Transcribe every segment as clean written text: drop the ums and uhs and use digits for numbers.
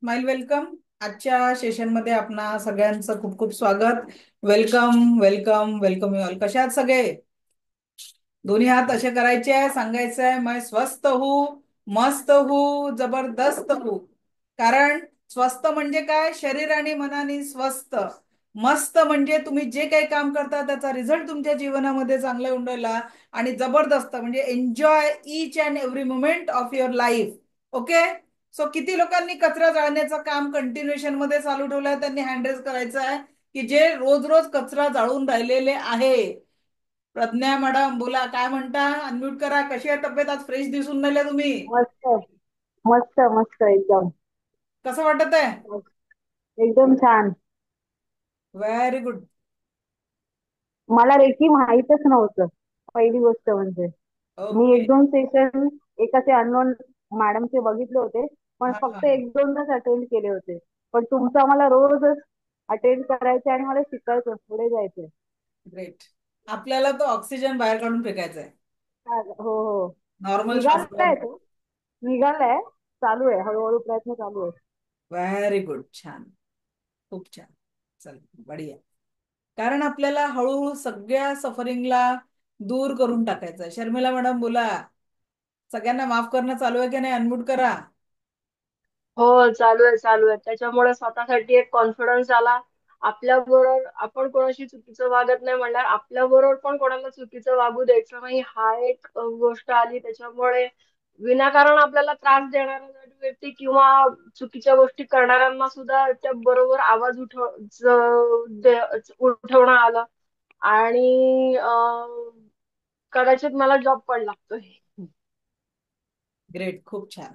Smile welcome. आजच्या सेशनमध्ये आपणा सगळ्यांचं खूप खूप स्वागत. Welcome welcome welcome you all. कशा आहात सगळे? दोन्ही हात असे करायचे आहे, सांगायचं आहे मैं स्वस्थ हूँ, मस्त हूँ, जबरदस्त हूँ. कारण स्वस्थ म्हणजे काय? शरीर आणि मनाने स्वस्थ. मस्त म्हणजे तुम्ही जे काही काम करता त्याचा रिझल्ट तुमच्या जीवनामध्ये चांगला येऊन राहिला. आणि जबरदस्त म्हणजे enjoy each and every moment of your life. Okay. So किती लोकांनी कचरा जाळण्याचं काम कंटिन्युएशन मध्ये चालू ठेवलंय? त्यांनी हँड रेज करायचं आहे की जे रोज रोज कचरा जाळून राहिलेले आहे. प्रज्ञा मॅडम बोला, काय म्हणता? अनम्यूट करा. कशी आहे तब्येत? आज फ्रेश दिसून राहिले तुम्ही. मस्त मस्त मस्त एकदम. कसं वाटत आहे? एकदम छान. Very good. मला रेकी माहीतच नव्हतं. पहिली गोष्ट म्हणजे मी ओके. एक दोन सेशन एकाचे अननोन मॅडमचे बघितले होते, पण हा हा. फक्त एक दोनदाच अटेंड केले होते. पण तुमचं मला रोजच अटेंड करायचे आणि मला शिकायचं, पुढे जायचंय. ग्रेट. आपल्याला तो ऑक्सिजन बाहेर काढून फेकायचा आहे. हो हो. नॉर्मल श्वास निघालाय घेऊन. तो, निघालाय. चालू आहे, हळूहळू प्रयत्न चालू आहे. Very good. छान. खूप छान. चल, बढिया. कारण आपल्याला हळूहळू सगळ्या सफरिंगला दूर करून टाकायचं आहे. शर्मिला मॅडम बोला, सगळ्यांना माफ करणं चालू आहे की नाही? अनम्यूट करा. हो, चालू आहे चालू आहे. त्याच्यामुळे स्वतःसाठी एक कॉन्फिडन्स आला. आपल्या बरोबर आपण कोणाशी चुकीचं वागत नाही म्हणणार, आपल्या बरोबर पण कोणाला चुकीचं वागू द्यायचं नाही, हा एक गोष्ट आली. त्याच्यामुळे विनाकारण आपल्याला त्रास देणारा व्यक्ती किंवा चुकीच्या गोष्टी करणाऱ्यांना सुद्धा त्या बरोबर आवाज उठवणं आलं. आणि कदाचित मला जॉब पण लागतोय. ग्रेट. खूप छान.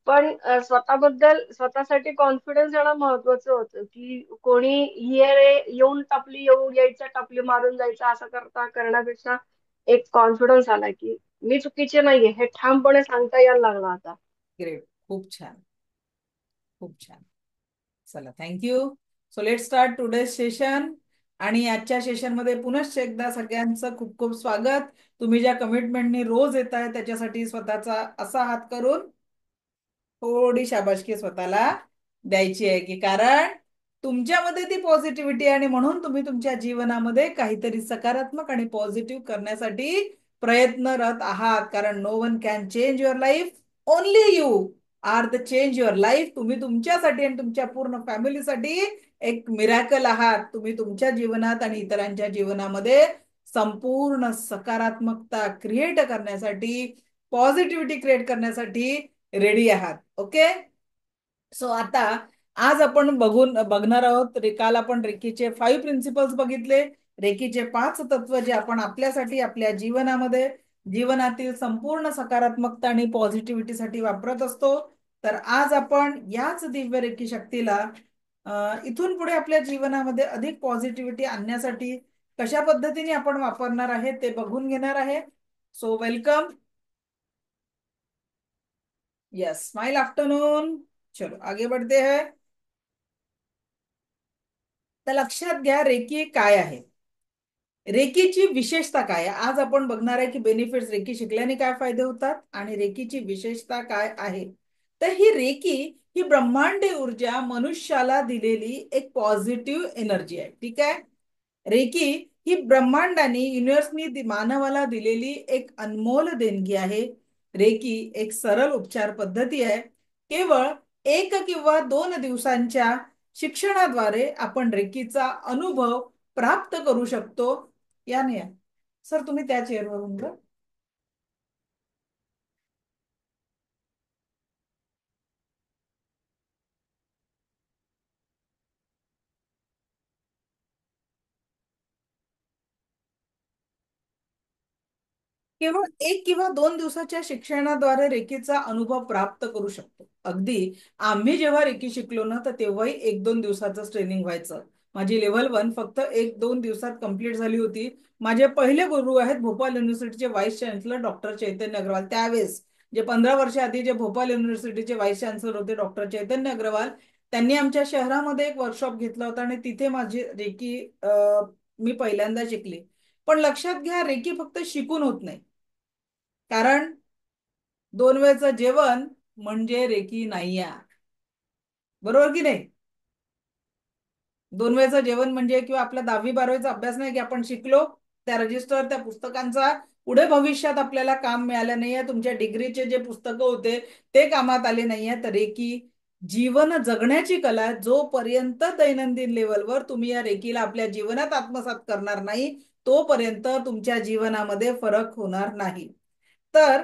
पण स्वतःबद्दल स्वतःसाठी कॉन्फिडन्स येणं महत्वाचं होतं, की कोणी येऊन टपली येऊ यायचं, टपली मारून जायचं, असं करण्यापेक्षा एक कॉन्फिडन्स आला की मी चुकीचे नाहीये हे ठामपणे सांगता यायला लागलं आता. ग्रेट. खूप छान. खूप छान. चला, thank you. So let start today session. आणि आजच्या सेशनमध्ये पुनश्च एकदा सगळ्यांचं खूप खूप स्वागत. तुम्ही ज्या कमिटमेंटनी रोज येत आहे त्याच्यासाठी स्वतःचा असा हात करून थोडी शाबासकी स्वतःला द्यायची आहे, की कारण तुमच्यामध्ये ती पॉझिटिव्हिटी आणि म्हणून तुम्ही तुमच्या जीवनामध्ये काहीतरी सकारात्मक आणि पॉझिटिव्ह करण्यासाठी प्रयत्नरत आहात. कारण no one can change your life, only you are the change your life. तुम्ही तुमच्यासाठी आणि तुमच्या पूर्ण फॅमिलीसाठी एक मिरॅकल आहात. तुम्ही तुमच्या जीवनात आणि इतरांच्या जीवनामध्ये संपूर्ण सकारात्मकता क्रिएट करण्यासाठी, पॉझिटिव्हिटी क्रिएट करण्यासाठी रेडी आहात. ओके. सो आता आज आपण बघणार आहोत. काल आपण रेकीचे 5 प्रिन्सिपल्स बघितले. रेकीचे 5 तत्व जे आपण आपल्यासाठी आपल्या जीवनामध्ये जीवनातील संपूर्ण सकारात्मकता आणि पॉझिटिव्हिटीसाठी वापरत असतो. तर आज आपण याच दिव्य रेकी शक्तीला इथून पुढे आपल्या जीवनामध्ये अधिक पॉझिटिव्हिटी आणण्यासाठी कशा पद्धतीने आपण वापरणार आहे ते बघून घेणार आहे. So welcome. Yes, smile afternoon. चलो आगे बढ़ते हैं. तर लक्षात घ्या रेकी काय आहे, रेकीची विशेषता काय आहे. आज आपण बघणार आहे की बेनिफिट्स, रेकी शिकल्याने काय फायदे होतात आणि रेकीची विशेषता काय आहे. तर ही रेकी ही ब्रह्मांडी ऊर्जा मनुष्याला दिलेली एक पॉझिटिव्ह एनर्जी आहे. ठीक आहे. रेकी ही ब्रह्मांडाने युनिव्हर्सनी मानवाला दिलेली एक अनमोल देणगी आहे. रेकी एक सरळ उपचार पद्धती आहे. केवळ 1 किंवा 2 दिवसांच्या शिक्षणाद्वारे आपण रेकीचा अनुभव प्राप्त करू शकतो. या नाही या सर, तुम्ही त्या चेअरवरून जा. केवळ 1 किंवा 2 दिवसाच्या शिक्षणाद्वारे रेकीचा अनुभव प्राप्त करू शकतो. अगदी आम्ही जेव्हा रेकी शिकलो ना, तर तेव्हाही 1-2 दिवसाचं ट्रेनिंग व्हायचं. माझी लेव्हल 1 फक्त 1-2 दिवसात कंप्लीट झाली होती. माझे पहिले गुरु आहेत भोपाळ युनिव्हर्सिटीचे व्हाईस चान्सलर डॉक्टर चैतन्य अग्रवाल. त्यावेळेस जे 15 वर्ष आधी जे भोपाळ युनिव्हर्सिटीचे व्हाईस चान्सलर होते डॉक्टर चैतन्य अग्रवाल, त्यांनी आमच्या शहरामध्ये एक वर्कशॉप घेतला होता आणि तिथे माझी रेकी मी पहिल्यांदा शिकली. पण लक्षात घ्या, रेकी फक्त शिकून होत नाही. कारण 2 वेळचं जेवण म्हणजे रेकी नाही आहे. बरोबर की नाही? 2 वेळचं जेवण म्हणजे किंवा आपला 10वी 12वीचा अभ्यास नाही की आपण शिकलो त्या रजिस्टर त्या पुस्तकांचा पुढे भविष्यात आपल्याला काम मिळालं नाहीये. तुमच्या डिग्रीचे जे पुस्तकं होते ते कामात आले नाहीये. तर रेकी जीवन जगण्याची कला, जोपर्यंत दैनंदिन लेवलवर तुम्ही या रेकीला आपल्या जीवनात आत्मसात करणार नाही तोपर्यंत तुमच्या जीवनामध्ये फरक होणार नाही. तर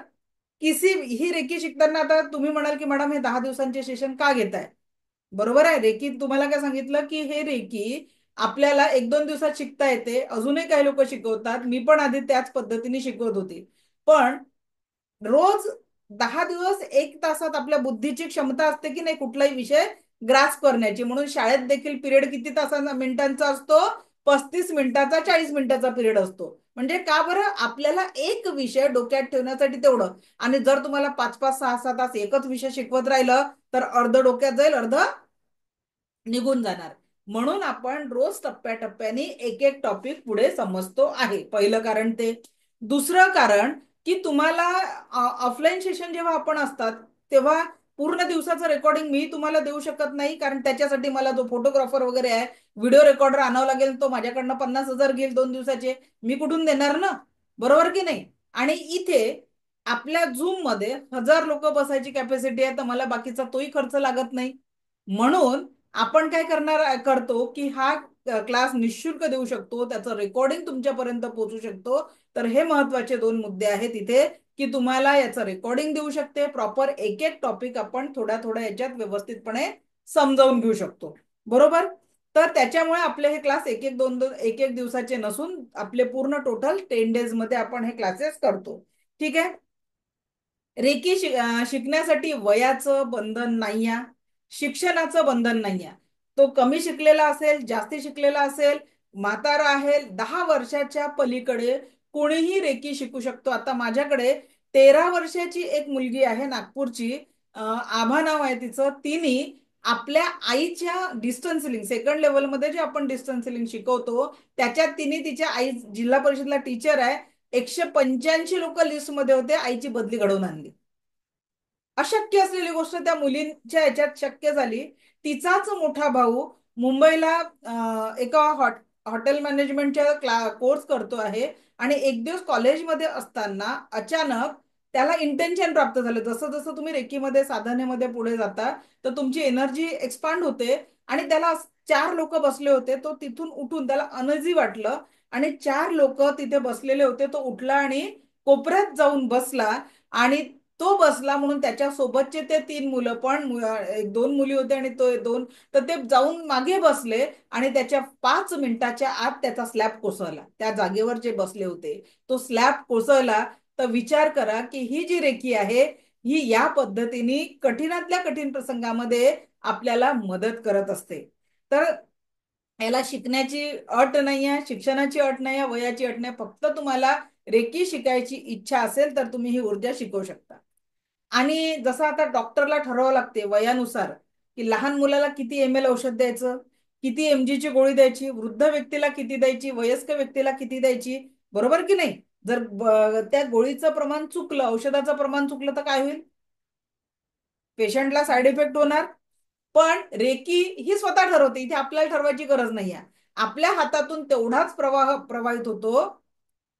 ही रेकी शिकताना आता तुम्ही म्हणाल की मॅडम हे 10 दिवसांचे सेशन का घेताय? बरोबर आहे. रेकी तुम्हाला काय सांगितलं की हे रेकी आपल्याला 1-2 दिवसात शिकता येते. अजूनही काही लोक शिकवतात. मी पण आधी त्याच पद्धतीने शिकवत होती. पण रोज 10 दिवस 1 तासात आपल्या बुद्धीची क्षमता असते की नाही कुठलाही विषय ग्रास्प करण्याची. म्हणून शाळेत देखील पिरियड किती तासांचा मिनिटांचा असतो? 35 मिनिटाचा, 40 मिनिटाचा पिरियड असतो. म्हणजे का बरं? आपल्याला एक विषय डोक्यात ठेवण्यासाठी तेवढं. आणि जर तुम्हाला 5-5, 6-6 तास एकच विषय शिकवत राहिलं तर अर्ध डोक्यात जाईल, अर्ध निघून जाणार. म्हणून आपण रोज टप्प्याटप्प्याने एक एक टॉपिक पुढे समजतो आहे. पहिलं कारण ते. दुसरं कारण की तुम्हाला ऑफलाईन सेशन जेव्हा आपण असतात तेव्हा पूर्ण दिवसाचं रेकॉर्डिंग मी तुम्हाला देऊ शकत नाही, कारण त्याच्यासाठी मला जो फोटोग्राफर वगैरे आहे, व्हिडिओ रेकॉर्डर आणावं लागेल. तो माझ्याकडनं 50,000 घेईल 2 दिवसाचे. मी कुठून देणार ना? बरोबर की नाही? आणि इथे आपल्या झूम मध्ये 1000 लोक बसायची कॅपॅसिटी आहे, तर मला बाकीचा तोही खर्च लागत नाही. म्हणून आपण काय करतो की हा क्लास निशुल्क देऊ शकतो, त्याचं रेकॉर्डिंग तुमच्यापर्यंत पोहोचू शकतो. तर हे महत्वाचे 2 मुद्दे आहेत इथे की तुम्हाला याचं रेकॉर्डिंग देऊ शकते. प्रॉपर एक एक टॉपिक आपण थोड्या थोड्या याच्यात व्यवस्थितपणे समजावून घेऊ शकतो. बरोबर? तर त्याच्यामुळे आपले हे क्लास एक एक दोन दोन एक एक दिवसाचे नसून आपले पूर्ण टोटल 10 डेज मध्ये आपण हे क्लासेस करतो. ठीक आहे. रेकी शिकण्यासाठी वयाचं बंधन नाही आहे, शिक्षणाचं बंधन नाही आहे. तो कमी शिकलेला असेल, जास्ती शिकलेला असेल, म्हातारा आहे, 10 वर्षाच्या पलीकडे कोणीही रेकी शिकू शकतो. आता माझ्याकडे 13 वर्षाची एक मुलगी आहे नागपूरची, आभा नाव आहे तिचं. तिने आपल्या आईच्या डिस्टन्स सेकंड लेवलमध्ये जे आपण डिस्टन्स शिकवतो त्याच्यात तिने तिच्या आई, जिल्हा परिषदला टीचर आहे, 185 लोक लिस्टमध्ये होते, आईची बदली घडवून आणली. अशक्य असलेली गोष्ट त्या मुलींच्या याच्यात शक्य झाली. तिचाच मोठा भाऊ मुंबईला एका हॉटेल मॅनेजमेंटच्या कोर्स करतो आहे. आणि एक दिवस कॉलेजमध्ये असताना अचानक त्याला इंटेन्शन प्राप्त झालं. जसं जसं तुम्ही रेकीमध्ये साधनेमध्ये पुढे जाता तर तुमची एनर्जी एक्सपांड होते. आणि त्याला 4 लोक बसले होते, तो तिथून उठून त्याला अनइझी वाटलं. आणि 4 लोक तिथे बसलेले होते, तो उठला आणि कोपऱ्यात जाऊन बसला. आणि तो बसला म्हणून त्याच्या सोबतचे ते 3 मुलं पण, एक 2 मुली होते आणि तो 2, तर ते जाऊन मागे बसले. आणि त्याच्या 5 मिनिटाच्या आत त्याचा स्लॅब कोसळला. त्या जागेवर जे बसले होते तो स्लॅब कोसळला. तर विचार करा की ही जी रेकी आहे ही या पद्धतीने कठीणातल्या कठीण प्रसंगामध्ये आपल्याला मदत करत असते. तर याला शिकण्याची अट नाही आहे, शिक्षणाची अट नाही आहे, वयाची अट नाही. फक्त तुम्हाला रेकी शिकायची इच्छा असेल तर तुम्ही ही ऊर्जा शिकवू शकता. आणि जसं आता डॉक्टरला ठरवावं लागते वयानुसार की लहान मुलाला किती ml औषध द्यायचं, किती mg ची गोळी द्यायची, वृद्ध व्यक्तीला किती द्यायची, वयस्क व्यक्तीला किती द्यायची. बरोबर की नाही? जर त्या गोळीचं प्रमाण चुकलं, औषधाचं प्रमाण चुकलं तर काय होईल? पेशंटला साईड इफेक्ट होणार. पण रेकी ही स्वतः ठरवते, इथे आपल्याला ठरवायची गरज नाही आहे. आपल्या हातातून तेवढाच प्रवाह प्रवाहित होतो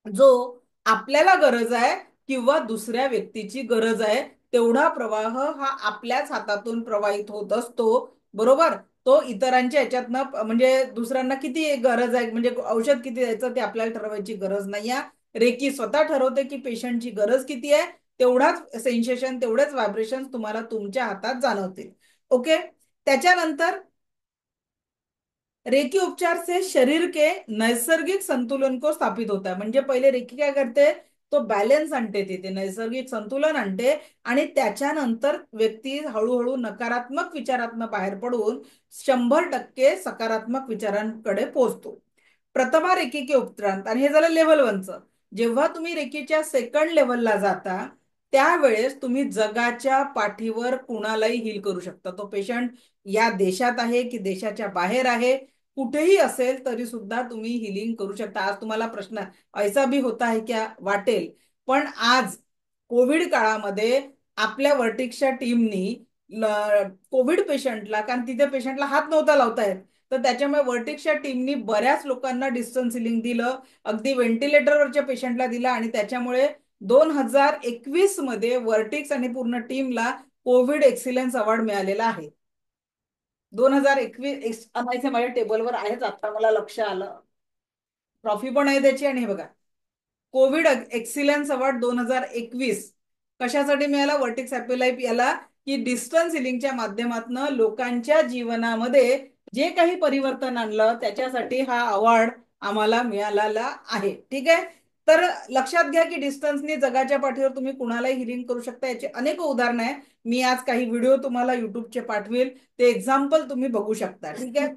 जो आपल्याला गरज आहे किंवा दुसऱ्या व्यक्तीची गरज आहे. तेवढा प्रवाह हा आपल्याच हातातून प्रवाहित होत असतो. बरोबर? तो इतरांच्या ह्याच्यातनं म्हणजे दुसऱ्यांना किती गरज आहे, म्हणजे औषध किती द्यायचं ते आपल्याला ठरवायची गरज नाही आहे. रेकी स्वतः ठरवते की पेशंटची गरज किती आहे. तेवढाच सेन्सेशन, तेवढेच व्हायब्रेशन तुम्हाला तुमच्या हातात जाणवतील. ओके. त्याच्यानंतर रेकी उपचार से शरीर के नैसर्गिक संतुलन को स्थापित होता है. म्हणजे पहिले रेकी काय करते, तो बॅलन्स आणते, तिथे नैसर्गिक संतुलन आणते. आणि त्याच्यानंतर व्यक्ती हळूहळू नकारात्मक विचारातनं बाहेर पडून 100% सकारात्मक विचारांकडे पोहोचतो. प्रथमा रेकी के उपरांत, आणि हे झालं लेव्हल 1चं. जेव्हा तुम्ही रेकीच्या सेकंड लेव्हलला जाता त्यावेळेस तुम्ही जगाच्या पाठीवर कुणालाही हील करू शकता. तो पेशंट या देशात आहे की देशाच्या बाहेर आहे, कुठेही असेल तरी सुद्धा तुम्ही हिलिंग करू शकता. आज तुम्हाला प्रश्न ऐसा भी होता है क्या वाटेल. पण आज कोविड काळामध्ये आपल्या वर्टिक्सच्या टीमनी कोविड पेशंटला, कारण तिथे पेशंटला हात नव्हता लावता येत, तर त्याच्यामुळे वर्टिक्सच्या टीमनी बऱ्याच लोकांना डिस्टन्स सिलिंग दिलं, अगदी व्हेंटिलेटरवरच्या पेशंटला दिलं, आणि त्याच्यामुळे 2021 मध्ये वर्टिक्स आणि पूर्ण टीमला कोविड एक्सिलन्स अवॉर्ड मिळालेला आहे. 2021 माझ्या टेबलवर आहेच, आता मला लक्ष आलं. ट्रॉफी पण आहे त्याची. आणि हे बघा, कोविड एक्सिलन्स अवॉर्ड 2021 कशासाठी मिळाला? वर्टिक्स ॲपिलाइफ याला, की डिस्टन्स हिलिंगच्या माध्यमातून लोकांच्या जीवनामध्ये जे काही परिवर्तन आणलं त्याच्यासाठी हा अवॉर्ड आम्हाला मिळालेला आहे. ठीक आहे. तर लक्षात घ्या की डिस्टन्सने जगाच्या पाठीवर तुम्ही कुणालाही हिलिंग करू शकता. याचे अनेक उदाहरणं आहे. मी आज काही व्हिडिओ तुम्हाला युट्यूबचे पाठवेल, ते एक्झाम्पल तुम्ही बघू शकता. ठीक आहे.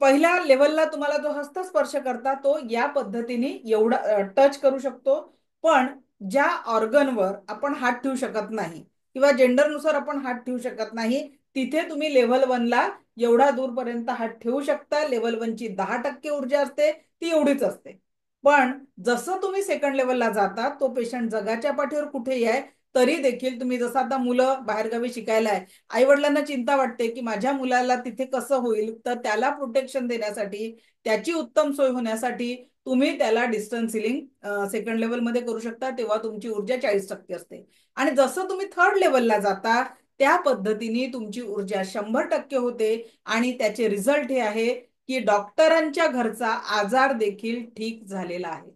पहिल्या लेवलला तुम्हाला जो हस्तस्पर्श करता तो या पद्धतीने एवढा टच करू शकतो. पण ज्या ऑर्गनवर आपण हात ठेवू शकत नाही किंवा जेंडरनुसार आपण हात ठेवू शकत नाही, तिथे तुम्ही लेव्हल 1ला एवढा दूरपर्यंत हात ठेवू शकता. लेव्हल 1ची 10% ऊर्जा असते, ती एवढीच असते. पण जसं तुम्ही सेकंड लेवलला जाता, तो पेशंट जगाच्या पाठीवर कुठेही आहे तरी देखील तुम्ही, जसं आता मुलं बाहेरगावी शिकायला आहे, आई वडिलांना चिंता वाटते की माझ्या मुलाला तिथे कसं होईल, तर त्याला प्रोटेक्शन देण्यासाठी, त्याची उत्तम सोय होण्यासाठी तुम्ही त्याला डिस्टन्स सिलिंग सेकंड लेवलमध्ये करू शकता. तेव्हा तुमची ऊर्जा 40% असते. आणि जसं तुम्ही थर्ड लेवलला जाता त्या पद्धतीने तुमची ऊर्जा 100% होते. आणि त्याचे रिझल्ट हे आहे की डॉक्टरांच्या घरचा आजार देखील ठीक झालेला आहे.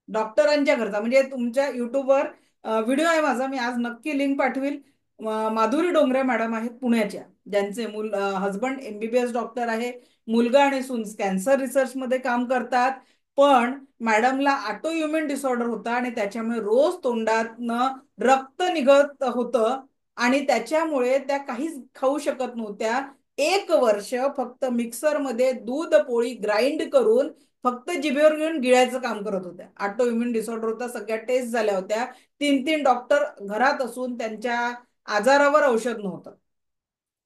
डॉक्टरांच्या घरचा म्हणजे तुमच्या युट्यूबवर व्हिडिओ आहे माझा, मी आज नक्की लिंक पाठवेल. माधुरी डोंगरे मॅडम आहेत पुण्याच्या, ज्यांचे हजबंड एमबीबीएस डॉक्टर आहे, मुलगा आणि सून कॅन्सर रिसर्च मध्ये काम करतात. पण मॅडमला ऑटो इम्युन डिसऑर्डर होता आणि त्याच्यामुळे रोज तोंडातनं रक्त निघत होतं आणि त्याच्यामुळे त्या काहीच खाऊ शकत नव्हत्या. 1 वर्ष फक्त मिक्सरमध्ये दूध पोळी ग्राइंड करून फक्त जिभेवर घेऊन गिळायचं काम करत होत्या. ऑटो इम्युन डिसऑर्डर होता, सगळ्या टेस्ट झाल्या होत्या. 3-3 डॉक्टर घरात असून त्यांच्या आजारावर औषध नव्हतं.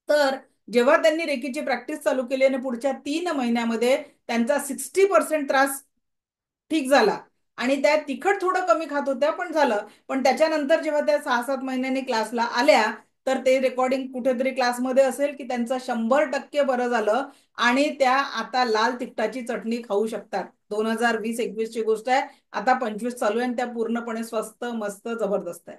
तर जेव्हा त्यांनी रेकीची प्रॅक्टिस चालू केली आणि पुढच्या 3 महिन्यामध्ये त्यांचा 60% त्रास ठीक झाला. आणि त्या तिखट थोडं कमी खात होत्या, पण झालं. पण त्याच्यानंतर जेव्हा त्या 6-7 महिन्यांनी क्लासला आल्या, तर ते रेकॉर्डिंग कुठेतरी क्लासमध्ये असेल की त्यांचं 100% बरं झालं. आणि त्या आता लाल तिखटाची चटणी खाऊ शकतात. 2020-21 ची गोष्ट आहे, आता 25 चालू आहे आणि त्या पूर्णपणे स्वस्त मस्त जबरदस्त आहे.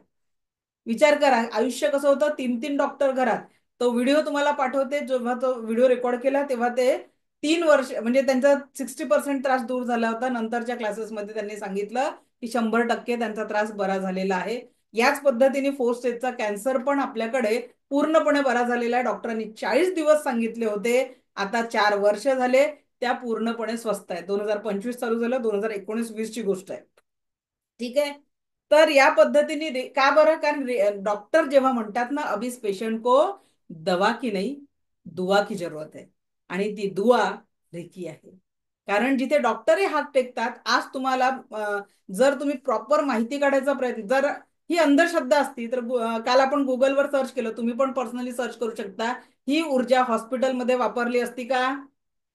विचार करा आयुष्य कसं होतं, 3-3 डॉक्टर घरात. तो व्हिडिओ तुम्हाला पाठवते. जेव्हा तो व्हिडिओ रेकॉर्ड केला तेव्हा ते 3 वर्ष म्हणजे त्यांचा 60% त्रास दूर झाला होता. नंतरच्या क्लासेसमध्ये त्यांनी सांगितलं की 100% त्यांचा त्रास बरा झालेला आहे. याच पद्धतीने 4 स्टेजचा कॅन्सर पण आपल्याकडे पूर्णपणे बरा झालेला आहे. डॉक्टरांनी 40 दिवस सांगितले होते, आता 4 वर्ष झाले, त्या पूर्णपणे स्वस्थ आहे. 2025 चालू झालं, 2019-20 ची गोष्ट आहे. ठीक आहे. तर या पद्धतीने का बरं? कारण डॉक्टर जेव्हा म्हणतात ना, अभी इस पेशंट को दवा की नाही दुआ की जरूरत है, आणि ती दुआ रेकी आहे. कारण जिथे डॉक्टरही हात टेकतात, आज तुम्हाला जर तुम्ही प्रॉपर माहिती काढायचा प्रयत्न, जर ही अंधश्रद्धा असती तर काल आपण गुगलवर सर्च केलं, तुम्ही पण पर्सनली सर्च करू शकता, ही ऊर्जा हॉस्पिटलमध्ये वापरली असती का?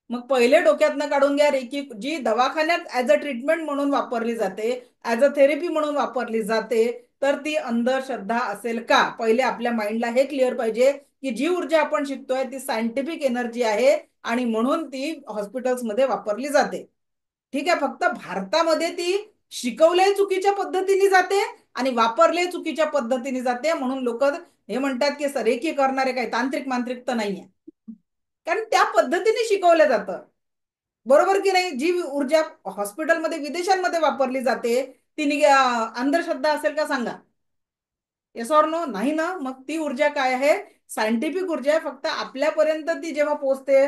मग पहिले डोक्यातनं काढून घ्या, रेकी जी दवाखान्यात ऍज अ ट्रीटमेंट म्हणून वापरली जाते, ऍज अ थेरपी म्हणून वापरली जाते, तर ती अंधश्रद्धा असेल का? पहिले आपल्या माइंडला हे क्लिअर पाहिजे की जी ऊर्जा आपण शिकतोय ती सायंटिफिक एनर्जी आहे आणि म्हणून ती हॉस्पिटल्समध्ये वापरली जाते. ठीक आहे. फक्त भारतामध्ये ती शिकवले चुकीच्या पद्धतीने जाते आणि वापरले चुकीच्या पद्धतीने जाते. म्हणून लोक हे म्हणतात की रेकी करणारे काही तांत्रिक मांत्रिक तर नाहीये, कारण त्या पद्धतीने शिकवलं जातं. बरोबर की नाही? जी ऊर्जा हॉस्पिटलमध्ये विदेशांमध्ये वापरली जाते ती अंधश्रद्धा असेल का सांगा? Yes or no? नाही ना. मग ती ऊर्जा काय आहे? सायंटिफिक ऊर्जा आहे. फक्त आपल्यापर्यंत ती जेव्हा पोहोचते,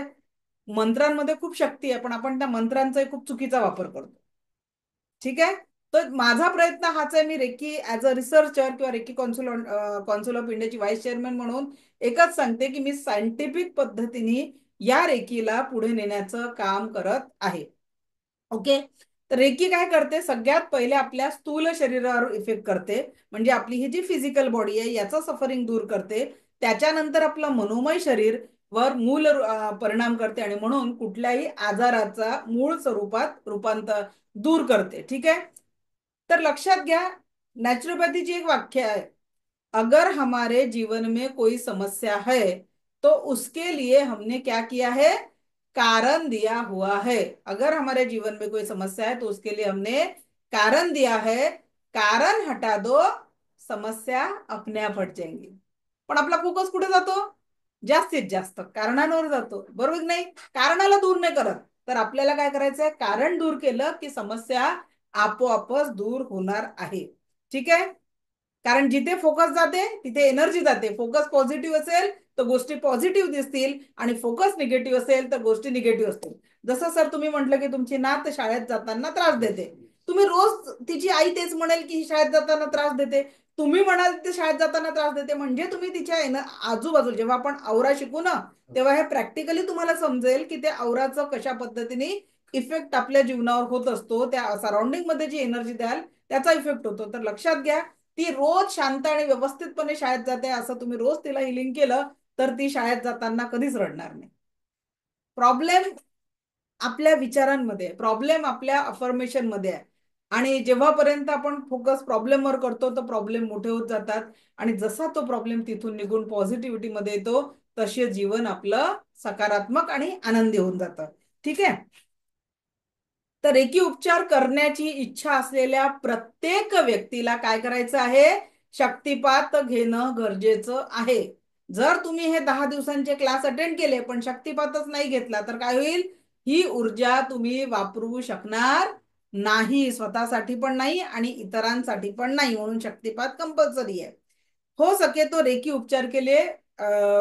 मंत्रांमध्ये खूप शक्ती आहे, पण आपण त्या मंत्रांचा खूप चुकीचा वापर करतो. ठीक आहे. तर माझा प्रयत्न हाच आहे, मी रेकी ऍज अ रिसर्चर किंवा रेकी कॉन्सिल ऑफ इंडियाची व्हाईस चेअरमॅन म्हणून एकच सांगते की मी सायंटिफिक पद्धतीने या रेकीला पुढे नेण्याचं काम करत आहे. ओके. तर रेकी काय करते? सगळ्यात पहिले आपल्या स्थूल शरीरावर इफेक्ट करते, म्हणजे आपली ही जी फिजिकल बॉडी आहे याचा सफरिंग दूर करते. त्याच्यानंतर आपलं मनोमय शरीर वर मूल परिणाम करते आणि म्हणून कुठल्याही आजाराचा मूळ स्वरूपात रूपांतर दूर करते. ठीक आहे. तर लक्षात घ्या, नॅचरोपॅथीची एक व्याख्या आहे अगर हमारे जीवन में कोई समस्या है तो उसके लिए हमने क्या किया है, कारण दिया हुआ है। अगर हमारे जीवन में कोई समस्या है तो उसके लिए हमने कारण दिया है। कारण हटा दो, समस्या अपने आप हट जाएंगी। पण आपला फोकस कुठे जातो, जास्तीत जास्त कारणांवर जातो, बरोबर की नाही? कारणाला दूर नाही करत, तर आपल्याला काय करायचंय, कारण दूर केलं की समस्या आपोआपच दूर होणार आहे। ठीक आहे, कारण जिथे फोकस जाते तिथे एनर्जी जाते। फोकस पॉझिटिव्ह असेल तर गोष्टी पॉझिटिव्ह दिसतील आणि फोकस निगेटिव्ह असेल तर गोष्टी निगेटिव्ह असतील। जसं सर तुम्ही म्हटलं की तुमची नात शाळेत जाताना त्रास देते, तुम्ही रोज तिची आई तेच म्हणेल की ही शाळेत जाताना त्रास देते, तुम्ही म्हणाल ते शाळेत जाताना त्रास देते, म्हणजे तुम्ही तिच्या आजूबाजू जेव्हा आपण औरा शिकू ना तेव्हा हे प्रॅक्टिकली तुम्हाला समजेल की ते औराचं कशा पद्धतीने इफेक्ट आपल्या जीवनावर होत असतो, त्या सराउंडिंग मध्ये जी एनर्जी द्याल त्याचा इफेक्ट होतो। तर लक्षात घ्या, ती रोज शांत आणि व्यवस्थितपणे शाळेत जाते असं तुम्ही रोज तिला हिलिंग केलं तर ती शाळेत जाताना कधीच रडणार नाही। प्रॉब्लेम आपल्या विचारांमध्ये, प्रॉब्लेम आपल्या अफर्मेशन मध्ये आहे, आणि जेव्हापर्यंत आपण फोकस प्रॉब्लेमवर करतो तर प्रॉब्लेम मोठे होत जातात, आणि जसा तो प्रॉब्लेम तिथून निघून पॉझिटिव्हिटी मध्ये येतो तसे जीवन आपलं सकारात्मक आणि आनंदी होऊन जातं। ठीक आहे, तर रेकी उपचार करण्याची इच्छा असलेल्या प्रत्येक व्यक्तीला काय करायचं आहे, शक्तिपात घेणं गरजेचं आहे। जर तुम्ही हे 10 दिवसांचे क्लास अटेंड केले पण शक्तिपातच नाही घेतला तर काय होईल, ही ऊर्जा तुम्ही वापरू शकणार नाही, स्वतःसाठी पण नाही आणि इतरांसाठी पण नाही, म्हणून शक्तिपात कंपल्सरी आहे। हो सके तो रेकी उपचार के लिए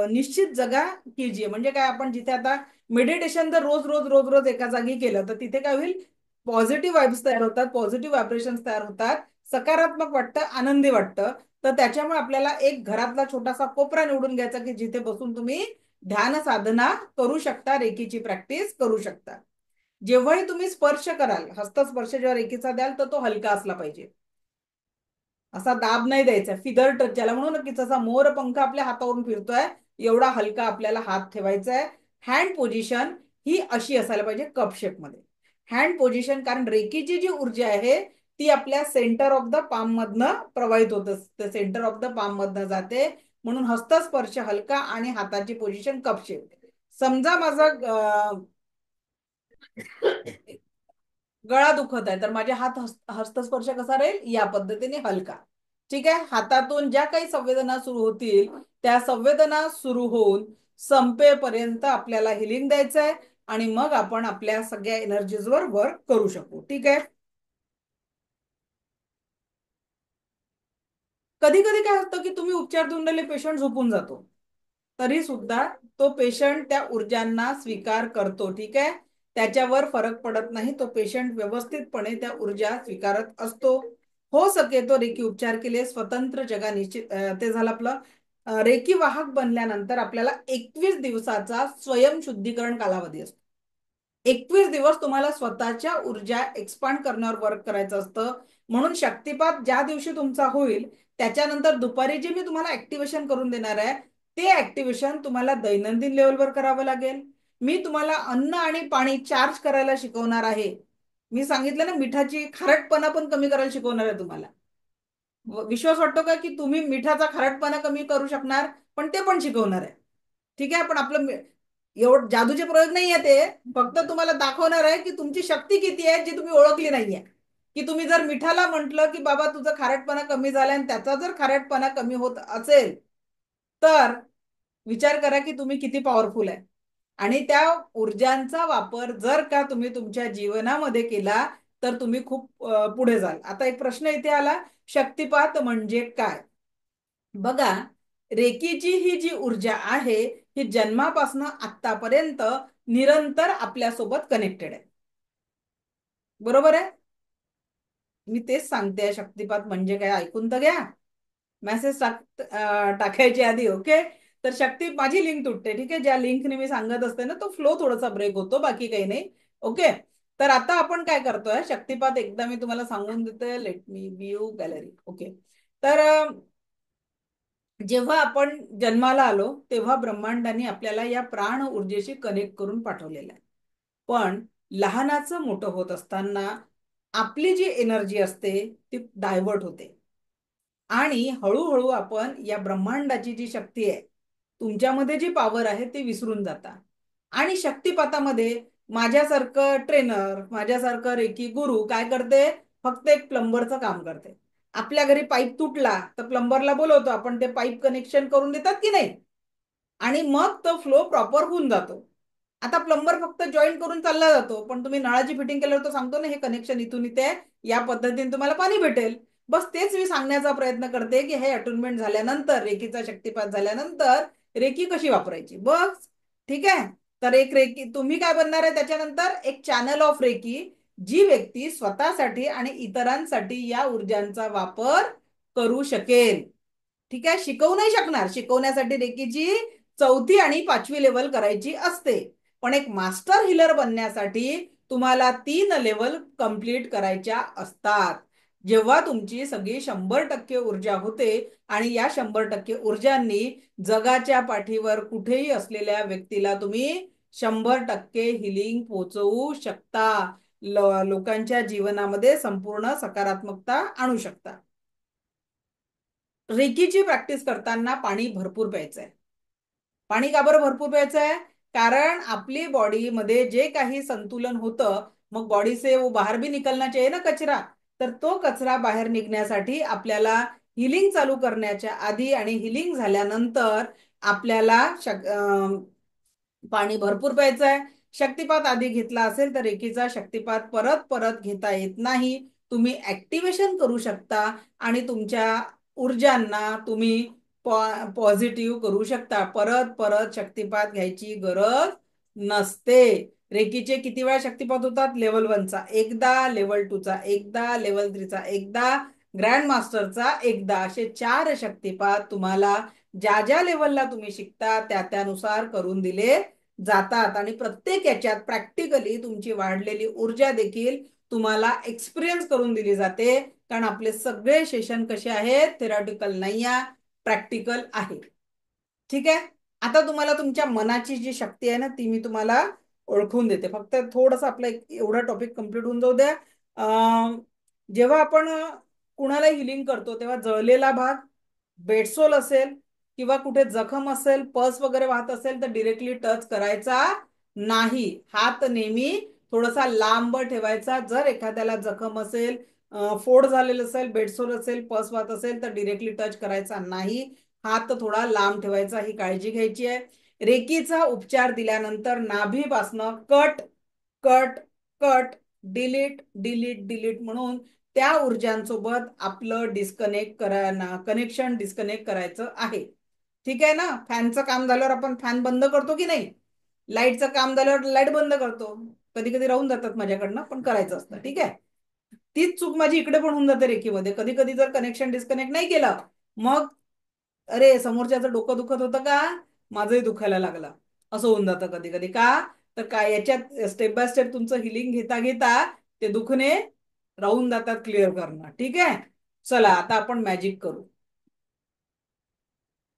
निश्चित जगह कीजिए। म्हणजे काय, आपण जिथे आता मेडिटेशन जर रोज रोज रोज रोज एका जागी केलं तर तिथे काय होईल, पॉझिटिव्ह वाइब्स तयार होतात, पॉझिटिव्ह व्हायब्रेशन्स तयार होतात, सकारात्मक वाटतं, आनंदी वाटतं। तर त्याच्यामुळे आपल्याला एक घरातला छोटासा कोपरा निवडून घ्यायचा की जिथे बसून तुम्ही ध्यान साधना करू शकता, रेकीची प्रॅक्टिस करू शकता। जेव्हाही तुम्ही स्पर्श कराल, हस्तस्पर्श जेव्हा रेकीचा द्याल तर तो हलका असला पाहिजे, असा दाब नाही द्यायचा, फिगर टच ज्याला म्हणू ना की जसा मोर पंख आपल्या हातावरून फिरतोय एवढा हलका आपल्याला हात ठेवायचा आहे। हँड पोझिशन ही अशी असायला पाहिजे, कप शेप मध्ये हँड पोझिशन, कारण रेकीची जी ऊर्जा आहे ती आपल्या सेंटर ऑफ द पाम मधनं प्रवाहित होत असते, सेंटर ऑफ द पाम मधनं जाते, म्हणून हस्तस्पर्श हलका आणि हाताची पोझिशन कप शेप। समजा माझा गळा दुखत आहे तर माझे हात हस्तस्पर्श कसा राहील, या पद्धतीने हलका। ठीक आहे, हातातून ज्या काही संवेदना सुरू होतील त्या संवेदना सुरू होऊन संपेपर्यंत आपल्याला हिलिंग द्यायचं आहे, आणि मग आपण आपल्या सगळ्या एनर्जीजवर वर्क करू शकू। ठीक आहे, कधी कधी काय होतं की तुम्ही उपचार देऊन राहिले, पेशंट झोपून जातो, तरी सुद्धा तो पेशंट त्या ऊर्जांना स्वीकार करतो। ठीक आहे, त्याच्यावर फरक पडत नाही, तो पेशंट व्यवस्थितपणे त्या ऊर्जा स्वीकारत असतो। हो सके तो रेकी उपचार केले स्वतंत्र जगा निश्चित ते झालं आपलं। रेकी वाहक बनल्यानंतर आपल्याला 21 दिवसाचा स्वयंशुद्धीकरण कालावधी असतो। 21 दिवस तुम्हाला स्वतःच्या ऊर्जा एक्सपांड करण्यावर वर्क करायचं असतं, म्हणून शक्तिपात ज्या दिवशी तुमचा होईल त्याच्यानंतर दुपारी जे मी तुम्हाला ऍक्टिव्हेशन करून देणार आहे ते ऍक्टिव्हेशन तुम्हाला दैनंदिन लेवलवर करावं लागेल। मी तुम्हाला अन्न आणि पाणी चार्ज करायला शिकवणार आहे। मी सांगितलं ना, मिठाची खारटपणा पण कमी करायला शिकवणार आहे तुम्हाला। विश्वास वाटतो का की तुम्ही मिठाचा खारटपणा कमी करू शकणार, पण ते पण शिकवणार आहे। ठीक आहे, पण आपलं एवढं जादूचे प्रयोग नाही आहे ते, फक्त तुम्हाला दाखवणार आहे की तुमची शक्ती किती आहे जी तुम्ही ओळखली नाहीये। की तुम्ही जर मिठाला म्हटलं की बाबा तुझं खारटपणा कमी झालाय आणि त्याचा जर खारटपणा कमी होत असेल तर विचार करा की तुम्ही किती पॉवरफुल आहे, आणि त्या ऊर्जांचा वापर जर का तुम्ही तुमच्या जीवनामध्ये केला तर तुम्ही खूप पुढे जाल। आता एक प्रश्न इथे आला, शक्तिपात म्हणजे काय? बघा, रेकीची ही जी ऊर्जा आहे ही जन्मापासून आतापर्यंत निरंतर आपल्यासोबत कनेक्टेड आहे, बरोबर आहे? मी तेच सांगते, शक्तिपात म्हणजे काय ऐकून तर घ्या, मेसेज टाकायच्या आधी। ओके, तर शक्ती माझी लिंक तुटते, ठीक आहे, ज्या लिंकने मी सांगत असते ना तो फ्लो थोडासा ब्रेक होतो, बाकी काही नाही। ओके, तर आता आपण काय करतोय, शक्तिपात एकदा मी तुम्हाला सांगून देते, let me view gallery. Okay, तर जेव्हा आपण जन्माला आलो तेव्हा ब्रह्मांडाने आपल्याला या प्राण ऊर्जेशी कनेक्ट करून पाठवलेलं आहे, पण लहानाचं मोठं होत असताना आपली जी एनर्जी असते ती डायव्हर्ट होते। आणि हळूहळू आपण या ब्रह्मांडाची जी शक्ती आहे, तुमच्यामध्ये जी पॉवर आहे ती विसरून जाता. आणि शक्तिपातामध्ये माझ्यासारखं ट्रेनर, माझ्यासारखं रेकी गुरु काय करते, फक्त एक प्लंबरचं काम करते. आपल्या घरी पाईप तुटला तर प्लंबरला बोलवतो आपण, ते पाईप कनेक्शन करून देतात की नाही, आणि मग तो फ्लो प्रॉपर होऊन जातो. आता प्लंबर फक्त जॉईन करून चालला जातो, पण तुम्ही नळाची फिटिंग केल्यावर तो सांगतो ना, हे कनेक्शन इथून इथे या पद्धतीने तुम्हाला पाणी भेटेल. बस तेच मी सांगण्याचा प्रयत्न करते की हे अटुनमेंट झाल्यानंतर, रेकीचा शक्तिपात झाल्यानंतर रेकी कशी वापरायची बस. ठीक आहे. तर एक रेकी तुम्ही काय बनणार आहे त्याच्यानंतर, एक चॅनल ऑफ रेकी, जी व्यक्ती स्वतःसाठी आणि इतरांसाठी या ऊर्जांचा वापर करू शकेल. ठीक आहे. शिकवू नाही शकणार, शिकवण्यासाठी रेकीची 4थी आणि 5वी लेवल करायची असते. पण एक मास्टर हिलर बनण्यासाठी तुम्हाला 3 लेवल कंप्लीट करायच्या असतात. जेव्हा तुमची सगळी 100% ऊर्जा होते आणि या 100% ऊर्जांनी जगाच्या पाठीवर कुठेही असलेल्या व्यक्तीला तुम्ही 100% हिलिंग पोहोचवू शकता. लोकांच्या जीवनामध्ये संपूर्ण सकारात्मकता आणू शकता. रेकीची प्रॅक्टिस करताना पाणी भरपूर प्यायचं आहे. पाणी का बरं भरपूर प्यायचं आहे? कारण आपली बॉडीमध्ये जे काही संतुलन होतं, मग बॉडी से वो बाहर भी निकलना चाहिए ना कचरा, तर तो कचरा बाहेर निघण्यासाठी आपल्याला हिलिंग चालू करण्याच्या आधी आणि हिलिंग झाल्यानंतर आपल्याला पाणी भरपूर प्यायचं आहे. शक्तिपात आधी घेतला असेल तर रेकीचा शक्तिपात परत परत घेता येत नाही. तुम्ही ऍक्टिव्हेशन करू शकता आणि तुमच्या ऊर्जांना तुम्ही पॉझिटिव्ह करू शकता. परत परत शक्तिपात घ्यायची गरज नसते. रेकीचे किती वेळा शक्तिपात होतात? लेवल 1चा एकदा, लेवल 2चा एकदा, लेवल 3चा एकदा, ग्रँड मास्टरचा एकदा, असे 4 शक्तिपात तुम्हाला ज्या ज्या लेवलला तुम्ही शिकता त्या त्यानुसार करून दिले जातात. आणि प्रत्येक याच्यात प्रॅक्टिकली तुमची वाढलेली ऊर्जा देखील तुम्हाला एक्सपिरियन्स करून दिली जाते. कारण आपले सगळे सेशन कसे आहेत? थेरॉटिकल नाही आहे, प्रॅक्टिकल आहे. ठीक आहे. आता तुम्हाला तुमच्या मनाची जी शक्ती आहे ना, ती मी तुम्हाला ओळखून देते. फक्त थोडस आपलं एवढा टॉपिक कम्प्लीट होऊन जाऊ द्या. जेव्हा आपण कुणाला हिलिंग करतो तेव्हा जळलेला भाग, बेडसोल असेल किंवा कुठे जखम असेल, पस वगैरे वाहत असेल तर डिरेक्टली टच करायचा नाही. हात नेहमी थोडासा लांब ठेवायचा. जर एखाद्याला जखम असेल, फोड झालेलं असेल, बेडसोल असेल, पस वाहत असेल तर डिरेक्टली टच करायचा नाही. हात थोडा लांब ठेवायचा, ही काळजी घ्यायची आहे. रेकीचा उपचार दिल्यानंतर नाभीपासनं cut cut cut, delete delete delete म्हणून त्या ऊर्जांसोबत आपलं कनेक्शन डिस्कनेक्ट करायचं आहे. ठीक आहे ना. फॅनचं काम झाल्यावर आपण फॅन बंद करतो की नाही, लाईटचं काम झाल्यावर लाईट बंद करतो. कधी कधी राहून जातात माझ्याकडनं, पण करायचं असतं. ठीक आहे. तीच चूक माझी इकडे पण होऊन जाते रेकीमध्ये. कधी कधी जर कनेक्शन डिस्कनेक्ट नाही केलं, मग अरे समोरच्याचं डोकं दुखत होतं का, माझंही दुखायला लागलं, असं होऊन जातं कधी कधी. का तर काय, याच्यात स्टेप बाय स्टेप तुमचं हिलिंग घेता घेता ते दुखणे राहून जातात क्लिअर करणं. ठीक आहे. चला आता आपण मॅजिक करू.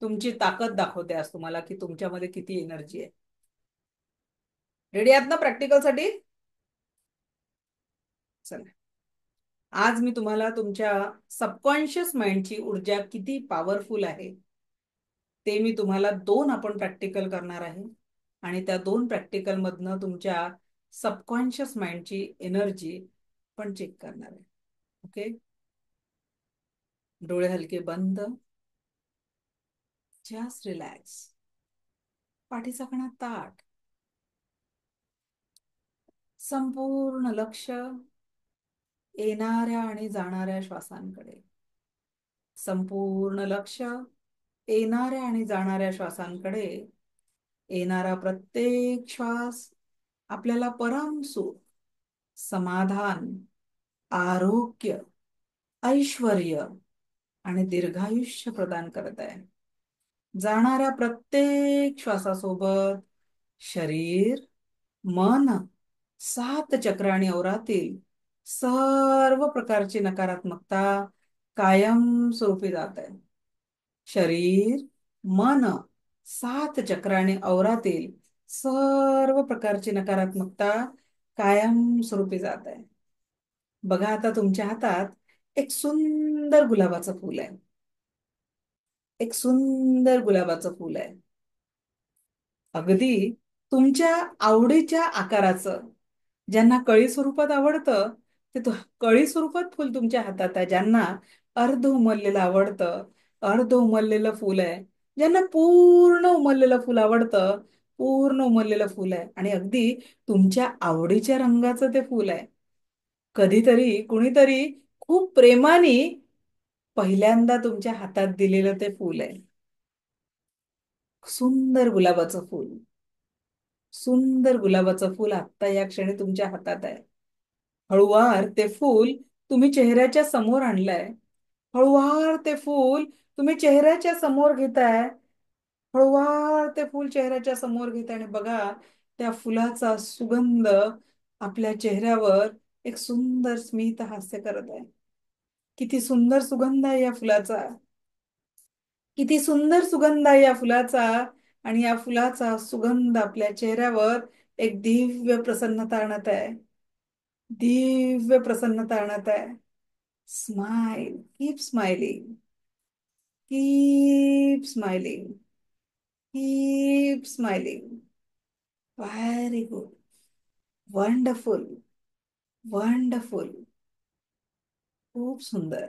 तुमची ताकद दाखवते आज तुम्हाला की तुमच्यामध्ये किती एनर्जी आहे. रेडी आहात ना प्रॅक्टिकल साठी? चला, आज मी तुम्हाला तुमच्या सबकॉन्शियस माइंडची ऊर्जा किती पॉवरफुल आहे ते मी तुम्हाला 2 आपण प्रॅक्टिकल करणार आहे. आणि त्या 2 प्रॅक्टिकल मधनं तुमच्या सबकॉन्शियस माइंडची एनर्जी पण चेक करणार आहे. ओके. डोळे हलके बंद, जस्ट रिलॅक्स, पाठीचा कणा ताठ, संपूर्ण लक्ष येणाऱ्या आणि जाणाऱ्या श्वासांकडे. संपूर्ण लक्ष येणाऱ्या आणि जाणाऱ्या श्वासांकडे. येणारा प्रत्येक श्वास आपल्याला परम सुख, समाधान, आरोग्य, ऐश्वर्य आणि दीर्घायुष्य प्रदान करत आहे. जाणाऱ्या प्रत्येक श्वासासोबत शरीर, मन, 7 चक्र आणि औरातील सर्व प्रकारची नकारात्मकता कायमस्वरूपी जात आहे. शरीर, मन, 7 चक्र आणि औरातील सर्व प्रकारची नकारात्मकता कायमस्वरूपी जात आहे. बघा आता तुमच्या हातात एक सुंदर गुलाबाचं फूल आहे. एक सुंदर गुलाबाचं फूल आहे. अगदी तुमच्या आवडीच्या आकाराचं. ज्यांना कळी स्वरूपात आवडतं ते कळी स्वरूपात फुल तुमच्या हातात आहे. ज्यांना अर्ध उमललेलं आवडतं, अर्ध उमललेलं फुल आहे. ज्यांना पूर्ण उमललेलं फुल आवडतं, पूर्ण उमललेलं फुल आहे. आणि अगदी तुमच्या आवडीच्या रंगाचं ते फुल आहे. कधीतरी कुणीतरी खूप प्रेमाने पहिल्यांदा तुमच्या हातात दिलेलं ते फुल आहे. सुंदर गुलाबाचं फुल. सुंदर गुलाबाचं फुल आत्ता या क्षणी तुमच्या हातात आहे. हळुवार ते फूल तुम्ही चेहऱ्याच्या समोर आणलंय. हळुवार ते फूल तुम्ही चेहऱ्याच्या समोर घेताय. हळुवार ते फूल चेहऱ्याच्या समोर घेताय आणि बघा, त्या फुलाचा सुगंध आपल्या चेहऱ्यावर एक सुंदर स्मित हास्य करत आहे. किती सुंदर सुगंध आहे या फुलाचा. किती सुंदर सुगंध आहे या फुलाचा. आणि या फुलाचा सुगंध आपल्या चेहऱ्यावर एक दिव्य प्रसन्नता आणत आहे. दिव्य प्रसन्नता आणत आहे. Smile, keep smiling, keep smiling, keep smiling. Very good. Wonderful, wonderful. खूप सुंदर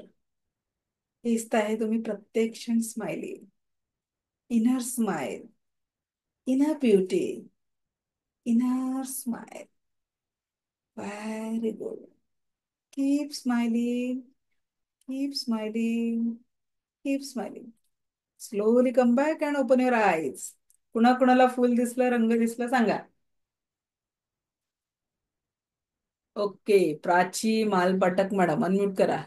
दिसत आहे तुम्ही प्रत्येक क्षण smiley. Inner smile, inner beauty, inner smile. Very good. Keep smiling, keep smiling, keep smiling. Slowly come back and open your eyes. कुणा कुणाला फुल दिसलं, रंग दिसलं सांगा. ओके, प्राची मालपाटक मॅडम अनम्यूट करा.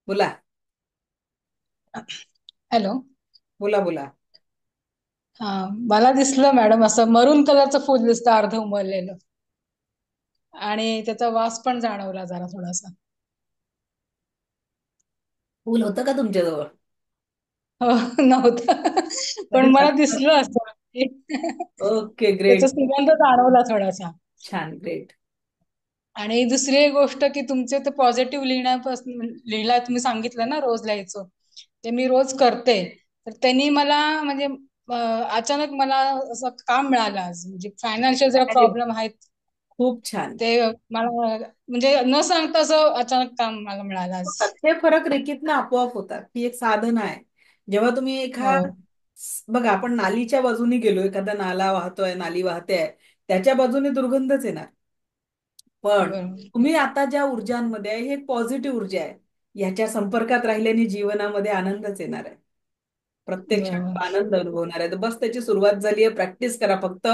बोला. हॅलो. बोला बोला. हा, मला दिसलं मॅडम असं मरून कलरचं फुल दिसतं अर्ध उमललेलं, आणि त्याचा वास पण जाणवला जरा थोडासा. फुल होतं का तुमच्याजवळ? हो, नव्हतं पण मला दिसलं असं की ओके, त्याचा ग्रेट. सुगंध जाणवला थोडासा. छान, ग्रेट. आणि दुसरी एक गोष्ट की तुमचे ते पॉझिटिव्ह लिहिण्यापासून लिहिला तुम्ही सांगितलं ना रोज लिहायचं, ते मी रोज करते. तर त्यांनी मला म्हणजे अचानक मला असं काम मिळालं आज, म्हणजे फायनान्शियल जरा अरे, प्रॉब्लेम आहेत. खूप छान. ते मला म्हणजे न सांगता असं अचानक काम मला मिळालं आज. होतात. हे फरक रेकीतनं आपोआप होतात. ही एक साधना आहे. जेव्हा तुम्ही हो, बघा, आपण नालीच्या बाजूने गेलो, एखादा नाला वाहतोय, नाली वाहते आहे, त्याच्या बाजूने दुर्गंधच येणार. पण बरोबर. तुम्ही आता ज्या ऊर्जांमध्ये आहे, ही एक पॉझिटिव्ह ऊर्जा आहे. याच्या संपर्कात राहिल्याने जीवनामध्ये आनंदच येणार आहे. प्रत्येक क्षणी बरोबर. आनंद अनुभवणार आहे. तर बस त्याची सुरुवात झाली आहे. प्रॅक्टिस करा फक्त.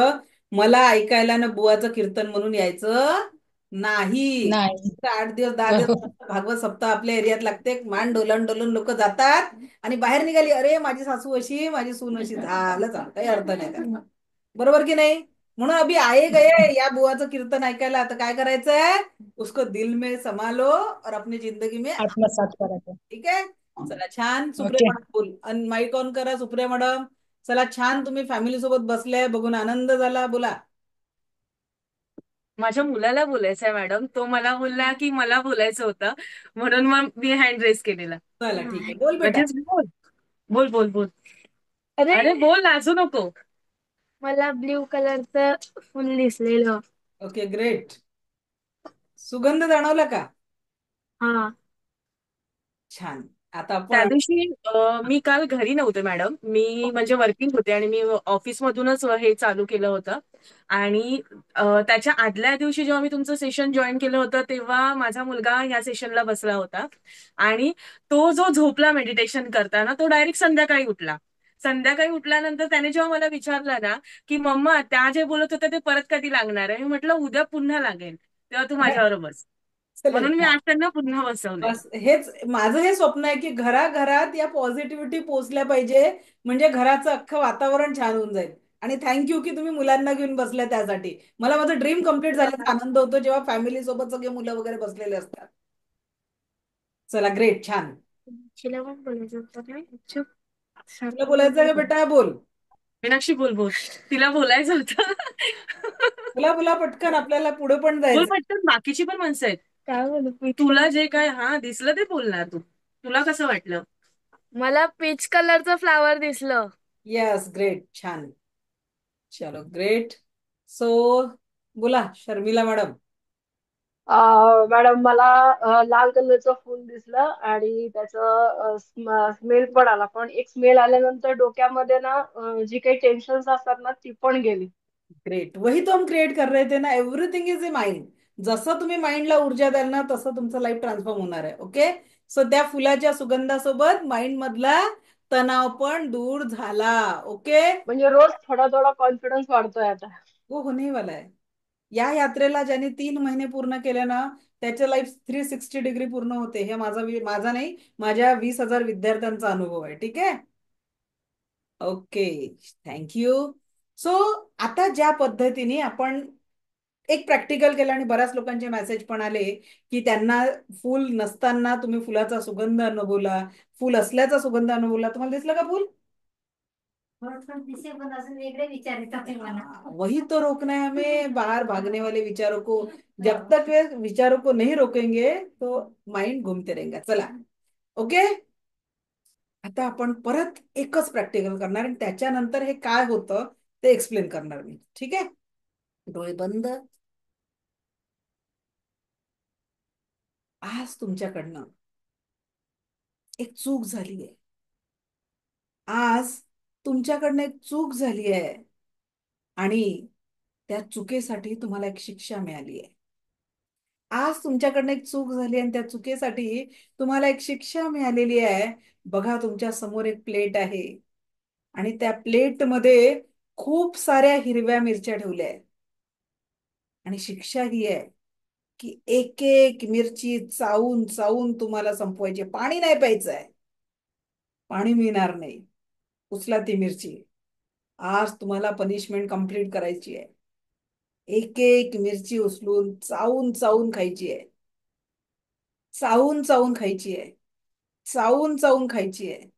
मला ऐकायला ना बुवाचं कीर्तन म्हणून यायचं नाही. नाही. 8 दिवस 10 दिवस बरोबर. भागवत सप्ताह आपल्या एरियात लागते. मान डोलन डोलून लोक जातात आणि बाहेर निघाली, अरे माझी सासू अशी, माझी सून अशी. झालं, काही अर्थ नाही त्याला. बरोबर की नाही? म्हणून अभी आए गए या बुवाचं कीर्तन ऐकायला. आता काय करायचंय? उसको दिल में समा लो और अपनी जिंदगी में. आत्मसात करायचं. ठीक आहे. चला, छान. ओके. सुप्रिया मॅडम बोल, आणि माईक ऑन करा सुप्रिया मॅडम. चला, छान. तुम्ही फॅमिली सोबत बसले, बघून आनंद झाला. बोला. माझ्या मुलाला बोलायचं आहे मॅडम. तो मला बोलला की मला बोलायचं होतं, म्हणून मग मी हँड रेस केलेला. चला, ठीक आहे. बोल बेटा. लगेच बोल. बोल बोल बोल. अरे बोल, लाजू नको. मला ब्ल्यू कलरचं फुल दिसलेलं. Okay, great. सुगंध जाणवला का? हा. छान. आता त्या आपण दिवशी मी काल घरी नव्हते मॅडम. मी म्हणजे वर्किंग होते आणि मी ऑफिसमधूनच हे चालू केलं होतं. आणि त्याच्या आदल्या दिवशी जेव्हा मी तुमचं सेशन जॉईन केलं होतं, तेव्हा माझा मुलगा या सेशनला बसला होता. आणि तो जो झोपला मेडिटेशन करताना, तो डायरेक्ट संध्याकाळी उठला. संध्याकाळी उठल्यानंतर त्याने जेव्हा मला विचारलं ना की मम्मा, त्या जे बोलत होत्या ते परत कधी लागणार आहे, मी म्हटलं उद्या पुन्हा लागेल, तेव्हा तू माझ्यावर बस. चालेल. म्हणून मी आज त्यांना पुन्हा बसवलंय. बस हेच माझं हे स्वप्न आहे की घराघरात या पॉझिटिव्हिटी पोहोचल्या पाहिजे. म्हणजे घराचं अख्खं वातावरण छान होऊन जाईल. आणि थँक्यू की तुम्ही मुलांना घेऊन बसल्या त्यासाठी. मला माझं ड्रीम कम्प्लीट झाल्याचा आनंद होतो जेव्हा फॅमिली सोबत सगळे मुलं वगैरे बसलेले असतात. चला, ग्रेट, छान. शिला पण बोलायचं होतं काय? चुप. तुला बोलायचं आहे का बेटा? बोल. मीनाक्षी बोल बोल. तिला बोलायचं होतं. बोला बोला पटकन, आपल्याला पुढे पण बोल जायचं. पटकन, बाकीची पण माणसं आहेत. काय बोलू? तुला जे काय दिसलं ते बोलणार तू. तुला कसं वाटलं? मला पीच कलरचं फ्लावर दिसलं. यस, ग्रेट, छान. चलो ग्रेट. सो बोला शर्मिला मॅडम. मॅडम मला लाल कलरचं फूल दिसलं आणि त्याचं स्मेल पण आला, पण एक स्मेल आल्यानंतर डोक्यामध्ये ना जी काही टेन्शन असतात ना ती पण गेली. ग्रेट, वही तो हम क्रिएट कर रहे थे ना, एव्हरीथिंग इज ए माइंड. जसं तुम्ही माइंडला ऊर्जा द्याल ना तसं तुमचं लाईफ ट्रान्सफॉर्म होणार आहे. ओके. सो त्या फुलाच्या सुगंधासोबत माइंड मधला तणाव पण दूर झाला. ओके. म्हणजे रोज थोडा थोडा कॉन्फिडन्स वाढतोय आता. वो होने वाला है. या यात्रेला ज्याने 3 महिने पूर्ण केले ना त्याच्या लाईफ 360 डिग्री पूर्ण होते. हे माझा नाही, माझ्या 20,000 विद्यार्थ्यांचा अनुभव आहे. ठीक आहे. ओके. थँक्यू. सो आता ज्या पद्धतीने आपण एक प्रॅक्टिकल केलं आणि बऱ्याच लोकांचे मेसेज पण आले की त्यांना फुल नसताना तुम्ही फुलाचा सुगंध अनुभवला, फुल असल्याचा सुगंध अनुभवला. तुम्हाला दिसलं का फुल? दिसे पण अजून वेगळे विचार येतात मला. वही तो रोकना है हमें, बाहर भागने वाले विचारों को. जब तक वे विचारों को नहीं रोकेंगे तो माइंड घूमते रहेगा. चला. ओके. आता आपण परत एकच प्रॅक्टिकल करणार आणि त्याच्यानंतर हे काय होतं ते एक्सप्लेन करणार मी. ठीक आहे. डोळे बंद. आज तुमच्याकडनं एक चूक झाली आहे. आज तुमच्याकडनं एक चूक झाली आहे आणि त्या चुकीसाठी तुम्हाला एक शिक्षा मिळाली आहे. आज तुमच्याकडनं एक चूक झाली आणि त्या चुकीसाठी तुम्हाला एक शिक्षा मिळालेली आहे. बघा तुमच्या समोर एक प्लेट आहे आणि त्या प्लेट मध्ये खूप साऱ्या हिरव्या मिरच्या ठेवल्या आहेत आणि शिक्षा ही आहे की एक एक मिरची चावून चावून तुम्हाला संपवायची. पाणी नाही प्यायचं आहे, पाणी मिळणार नाही. उचला ती मिरची. आज तुम्हाला पनिशमेंट कंप्लीट करायची आहे. एक एक मिरची उचलून चावून चावून खायची आहे. चावून चावून खायची आहे. चावून चावून खायची आहे.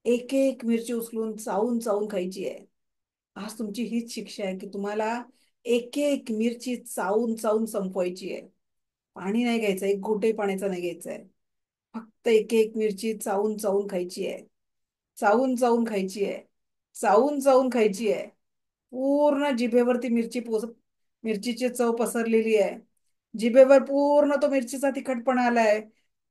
एक एक मिरची उचलून चावून चावून खायची आहे. आज तुमची हीच शिक्षा आहे की तुम्हाला एक एक मिरची चावून चावून संपवायची आहे. पाणी नाही घ्यायचं, एक घोटही पाण्याचा नाही घ्यायचा आहे. फक्त एक एक मिरची चावून चावून खायची आहे. चावून चावून खायची आहे. चावून चावून खायची आहे. पूर्ण जिभेवरती मिरचीची चव पसरलेली आहे. जिभेवर पूर्ण तो मिरचीचा तिखटपणा आलाय.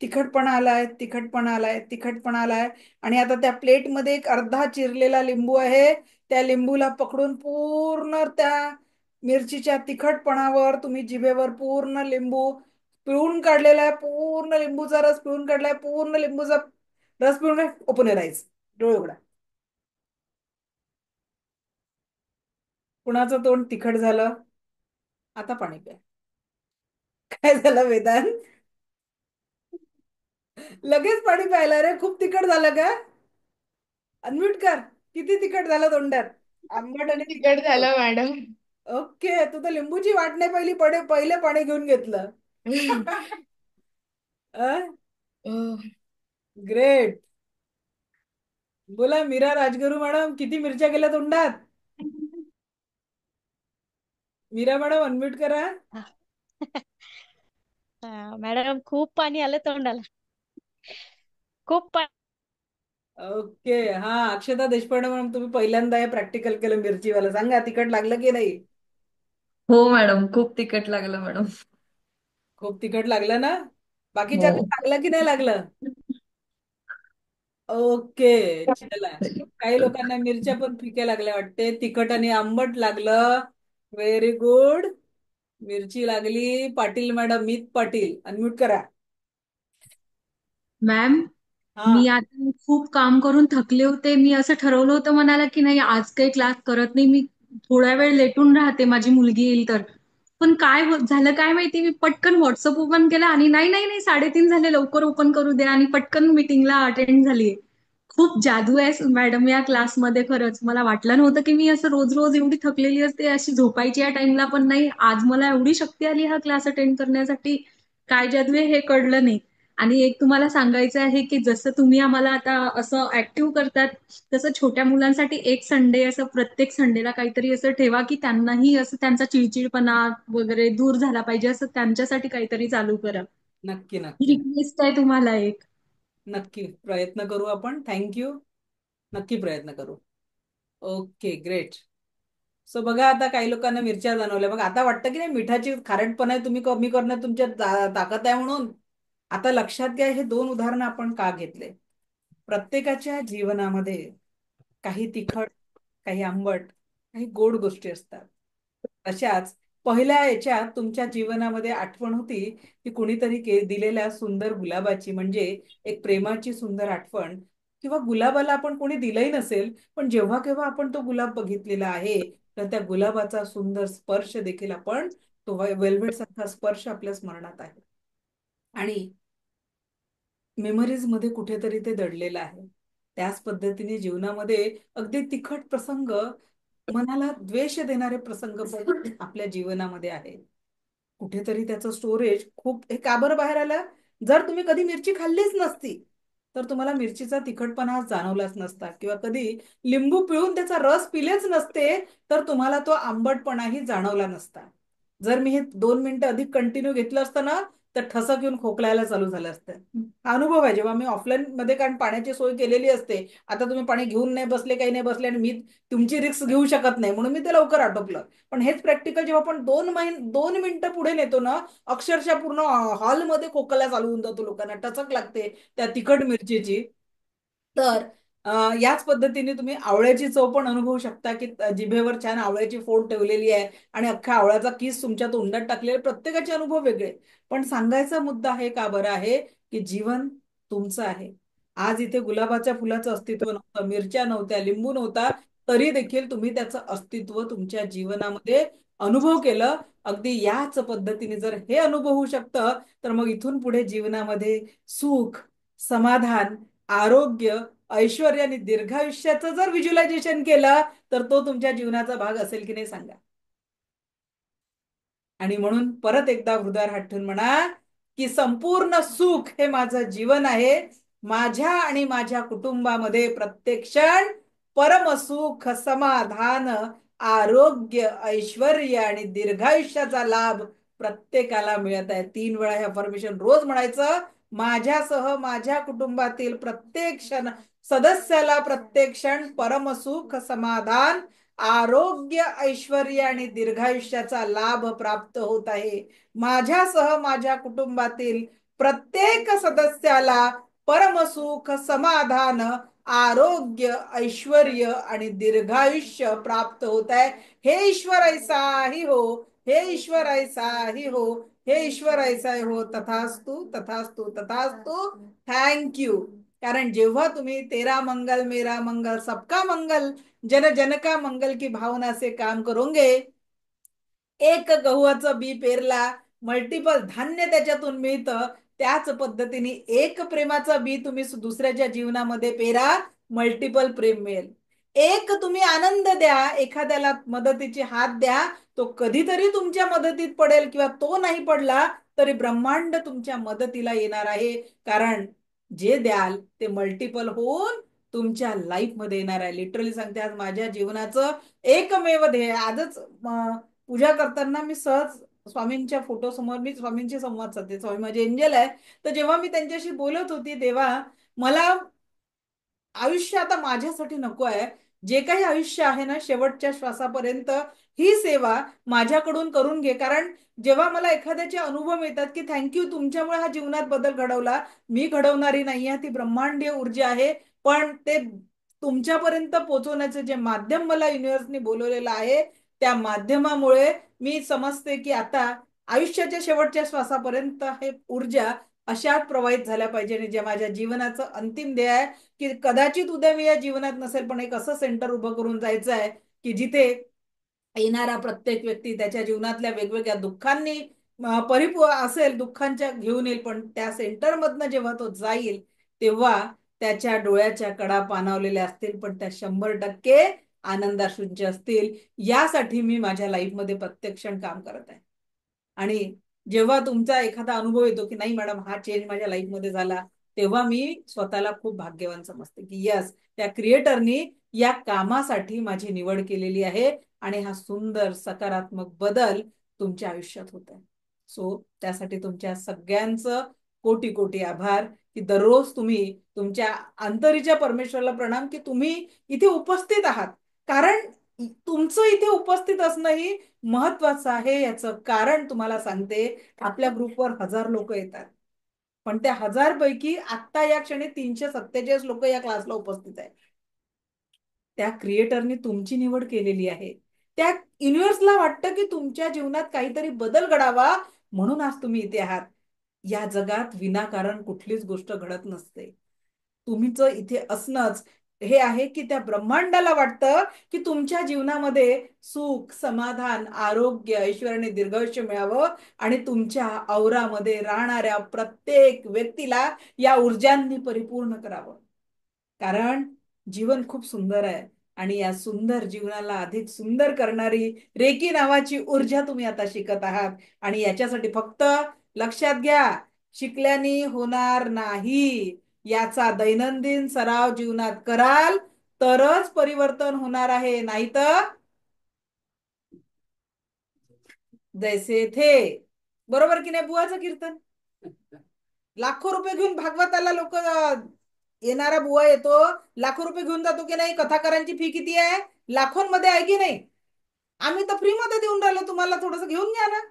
तिखटपणा आलाय, तिखटपणा आलाय, तिखटपणा आलाय. आणि आता त्या प्लेटमध्ये एक अर्धा चिरलेला लिंबू आहे. त्या लिंबूला पकडून पूर्ण त्या मिरचीच्या तिखटपणावर तुम्ही जिभेवर पूर्ण लिंबू पिळून काढलेला आहे. पूर्ण लिंबूचा रस पिळून काढलाय. पूर्ण लिंबूचा रस पिळून. Open your eyes. डोळे उघडा. कुणाचं तोंड तिखट झालं? आता पाणी प्या. काय झालं वेदांत? लगेच पाणी प्यायला रे? खूप तिखट झालं का? अनम्यूट कर. किती तिखट झालं तोंडात? आंबट खूप आणि तिखट तिखट. झालं मॅडम. ओके. तू तर लिंबूची वाट नाही पहिली, पहिले पाणी घेऊन घेतलं. ग्रेट. बोला मीरा राजगुरू मॅडम, किती मिरच्या गेल्या तोंडात? मीरा मॅडम अनम्यूट करा. मॅडम खूप पाणी आलं तोंडाला. खूप पाणी. ओके. हा, अक्षता देशपांडे मॅडम, तुम्ही पहिल्यांदा हे प्रॅक्टिकल केलं मिरचीवाला. सांगा तिखट लागलं की नाही? हो मॅडम, खूप तिखट लागलं मॅडम. खूप तिखट लागलं ना? बाकीच्या हो. लागलं की नाही लागलं? ओके. चला. काही लोकांना मिरच्या पण फिक्या लागल्या वाटते. तिखट आणि आंबट लागलं. Very good. मिरची लागली. पाटील मॅडम, मीत पाटील, अनम्यूट करा. मॅम, हा. मी आता खूप काम करून थकले होते. मी असं ठरवलं होतं मनाला की नाही आज काही क्लास करत नाही, मी थोडा वेळ लेटून राहते, माझी मुलगी येईल तर. पण काय झालं काय माहिती, मी पटकन व्हॉट्सअप ओपन केला आणि नाही नाही नाही 3:30 झाले, लवकर ओपन करू दे, आणि पटकन मीटिंगला अटेंड झाली. खूप जादू आहे मॅडम या क्लासमध्ये. खरंच मला वाटलं नव्हतं की मी असं रोज रोज एवढी थकलेली असते, अशी झोपायची या टाइमला पण नाही. आज मला एवढी शक्ती आली हा क्लास अटेंड करण्यासाठी. काय जादू आहे हे कळलं नाही. आणि एक तुम्हाला सांगायचं आहे की जसं तुम्ही आम्हाला आता असं ऍक्टिव्ह करतात, तसं छोट्या मुलांसाठी एक संडे असं प्रत्येक संडेला काहीतरी असं ठेवा की त्यांनाही असं त्यांचा चिडचिडपणा वगैरे दूर झाला पाहिजे, असं त्यांच्यासाठी काहीतरी चालू करा. नक्की नक्की. रिक्वेस्ट आहे तुम्हाला एक. नक्की प्रयत्न करू आपण. थँक्यू. नक्की प्रयत्न करू. Okay, great. सो बघा, आता काही लोकांना मिरच्या जाणवल्या. बघा, आता वाटतं की नाही मिठाची खारटपणा आहे तुम्ही कमी करण्यात तुमच्यात ताकद आहे म्हणून. आता लक्षात घ्या, हे 2 उदाहरणं आपण का घेतले. प्रत्येकाच्या जीवनामध्ये काही तिखट, काही आंबट, काही गोड गोष्टी असतात. अशाच पहिल्या याच्यात तुमच्या जीवनामध्ये आठवण होती की कुणीतरी दिलेल्या सुंदर गुलाबाची, म्हणजे एक प्रेमाची सुंदर आठवण. किंवा गुलाबाला आपण कोणी दिलंही नसेल, पण जेव्हा केव्हा आपण तो गुलाब बघितलेला आहे, तर त्या गुलाबाचा सुंदर स्पर्श देखील आपण, तो वेल्वेट सारखा स्पर्श आपल्या स्मरणात आहे आणि मेमरीज मध्ये कुठेतरी ते दडलेलं आहे. त्याच पद्धतीने जीवनामध्ये अगदी तिखट प्रसंग, मनाला द्वेष देणारे प्रसंग पण आपल्या जीवनामध्ये आहेत. कुठेतरी त्याचं स्टोरेज खूप, हे का बरं बाहेर आलं? जर तुम्ही कधी मिरची खाल्लीच नसती तर तुम्हाला मिरचीचा तिखटपणा जाणवलाच नसता, किंवा कधी लिंबू पिळून त्याचा रस पिलेच नसते तर तुम्हाला तो आंबटपणाही जाणवला नसता. जर मी हे 2 मिनिटं अधिक कंटिन्यू घेतलं असतं ना, तर ठसक येऊन खोकलायला चालू झालं असतं. हा अनुभव आहे जेव्हा मी ऑफलाईन मध्ये, कारण पाण्याची सोय केलेली असते. आता तुम्ही पाणी घेऊन नाही बसले, काही नाही बसले, आणि मी तुमची रिस्क घेऊ शकत नाही म्हणून मी ते लवकर आटोपलं. पण हेच प्रॅक्टिकल जेव्हा आपण 2 मिनिटं पुढे नेतो ना, अक्षरशः पूर्ण हॉलमध्ये खोकला चालू होऊन जातो लोकांना, टचक लागते त्या तिखट मिरचीची. तर याच पद्धतीने तुम्ही आवळ्याची चव पण अनुभवू शकता, की जिभेवर छान आवळ्याची फोड ठेवलेली आहे आणि अख्खा आवळ्याचा किस तुमच्या तोंडात टाकलेला. प्रत्येकाचे अनुभव वेगळे. पण सांगायचा मुद्दा हे का बरं आहे, की जीवन तुमचं आहे. आज इथे गुलाबाच्या फुलाचं अस्तित्व नव्हतं, मिरच्या नव्हत्या, लिंबू नव्हता, तरी देखील तुम्ही त्याचं अस्तित्व तुमच्या जीवनामध्ये अनुभव केलं. अगदी याच पद्धतीने जर हे अनुभव होऊ शकतं, तर मग इथून पुढे जीवनामध्ये सुख, समाधान, आरोग्य, ऐश्वर्य आणि दीर्घायुष्याचं जर व्हिज्युअलायझेशन केलं, तर तो तुमच्या जीवनाचा भाग असेल की नाही सांगा. आणि म्हणून परत एकदा हृदयावर हात ठेवून म्हणा की संपूर्ण सुख हे माझं जीवन आहे. माझ्या आणि माझ्या कुटुंबामध्ये प्रत्येक क्षण परमसुख, समाधान, आरोग्य, ऐश्वर्य आणि दीर्घायुष्याचा लाभ प्रत्येकाला मिळत आहे. 3 वेळा हे अफर्मेशन रोज म्हणायचं. माझ्यासह माझ्या कुटुंबातील प्रत्येक क्षण सदस्याला प्रत्येक क्षण परमसुख, समाधान, आरोग्य, ऐश्वर्य आणि दीर्घायुष्याचा लाभ प्राप्त होत आहे. माझ्यासह माझ्या कुटुंबातील प्रत्येक सदस्याला परमसुख, समाधान, आरोग्य, ऐश्वर्य आणि दीर्घायुष्य प्राप्त होत आहे. हे ईश्वर ऐसाही हो, हे ईश्वर ऐसाही हो, हे ईश्वर ऐसाही हो. तथास्तु, तथास्तु, तथास्तु. थँक्यू. कारण जेव्हा तुम्ही तेरा मंगल मेरा मंगल सबका मंगल जन जन का मंगल की भावना से काम करोगे, एक गव्हाचं बी पेरला, मल्टिपल धान्य त्याच्यातून मिळतं. त्याच पद्धतीने एक प्रेमाचं बी तुम्ही दुसऱ्याच्या जीवनामध्ये पेरा, मल्टिपल प्रेम मिळेल. एक तुम्ही आनंद द्या, एखाद्याला मदतीचे हात द्या, तो कधीतरी तुमच्या मदतीत पडेल, किंवा तो नाही पडला तरी ब्रह्मांड तुमच्या मदतीला येणार आहे. कारण जे द्याल ते मल्टिपल होऊन तुमच्या लाईफ मध्ये येणार आहे. लिटरली सांगते, आज माझ्या जीवनाचं एकमेव ध्येय. आजच पूजा करताना मी सहज स्वामींच्या फोटो समोर मी स्वामींची संवाद साधते. स्वामी माझे एंजल आहे. तर जेव्हा मी त्यांच्याशी बोलत होती, तेव्हा मला आयुष्य आता माझ्यासाठी नको आहे. जे काही आयुष्य आहे ना, शेवटच्या श्वासापर्यंत ही सेवा माझ्याकडून करून घे. कारण जेव्हा मला एखाद्याचे अनुभव मिळतात की थँक्यू, तुमच्यामुळे हा जीवनात बदल घडवला, मी घडवणारी नाहीये, ती ब्रह्मांडीय ऊर्जा आहे, पण ते तुमच्यापर्यंत पोहोचवण्याचे जे माध्यम मला युनिव्हर्सने बोलवलेलं आहे, त्या माध्यमामुळे मी समजते की आता आयुष्याच्या शेवटच्या श्वासापर्यंत हे ऊर्जा अशाच प्रवाहित झाल्या पाहिजे. आणि जे माझ्या जीवनाचं अंतिम ध्येय आहे, की कदाचित उद्या मी या जीवनात नसेल, पण एक असं सेंटर उभं करून जायचं आहे की जिथे येणारा प्रत्येक व्यक्ती त्याच्या जीवनातल्या वेगवेगळ्या दुःखांनी परिपूर्ण असेल, दुःखांच्या घेऊन येईल, पण त्या सेंटरमधनं जेव्हा तो जाईल तेव्हा त्याच्या डोळ्याच्या कडा पाणावलेल्या असतील, पण त्या 100% आनंदाशुंच असतील. यासाठी मी माझ्या लाईफमध्ये प्रत्यक्षण काम करत आहे. आणि जेव्हा तुमचा एखादा अनुभव येतो की नाही मॅडम, हा चेंज माझ्या लाईफमध्ये झाला, तेव्हा मी स्वतःला खूप भाग्यवान समजते की यस, त्या क्रिएटरनी या कामासाठी माझी निवड केलेली आहे आणि हा सुंदर सकारात्मक बदल तुमच्या आयुष्यात होत आहे. सो त्यासाठी तुमच्या सगळ्यांचं कोटी कोटी आभार की दररोज तुम्ही तुमच्या अंतरीच्या परमेश्वराला प्रणाम की तुम्ही इथे उपस्थित आहात. कारण तुमचं इथे उपस्थित असणं ही महत्वाचं आहे. याचं कारण तुम्हाला सांगते, आपल्या ग्रुपवर 1000 लोक येतात, पण त्या 1000 पैकी आता या क्षणी 347 लोक या क्लासला उपस्थित आहेत. त्या क्रिएटरनी तुमची निवड केलेली आहे. त्या युनिव्हर्सला वाटतं की तुमच्या जीवनात काहीतरी बदल घडावा, म्हणून आज तुम्ही इथे आहात. या जगात विनाकारण कुठलीच गोष्ट घडत नसते. तुम्हीच इथे असणंच हे आहे की त्या ब्रह्मांडाला वाटतं की तुमच्या जीवनामध्ये सुख, समाधान, आरोग्य, ऐश्वर्याने दीर्घायुष्य मिळावं आणि तुमच्या औरामध्ये राहणाऱ्या प्रत्येक व्यक्तीला या ऊर्जांनी परिपूर्ण करावं. कारण जीवन खूप सुंदर आहे आणि या सुंदर जीवनाला अधिक सुंदर करणारी रेकी नावाची ऊर्जा तुम्ही आता शिकत आहात. आणि याच्यासाठी फक्त लक्षात घ्या, शिकल्याने होणार नाही. याचा दैनंदिन सराव जीवनात कराल तरच परिवर्तन होणार आहे, नाहीतर जैसे थे. बरोबर की नाही बुवाचं कीर्तन? लाखो रुपये घेऊन भागवताला लोक येणारा बुवा येतो, लाखो रुपये घेऊन जातो की नाही. कथाकारांची फी किती आहे? लाखोंमध्ये आहे की नाही? आम्ही तर फ्री मध्ये देऊन राहिलो, तुम्हाला थोडस घेऊन घ्या ना.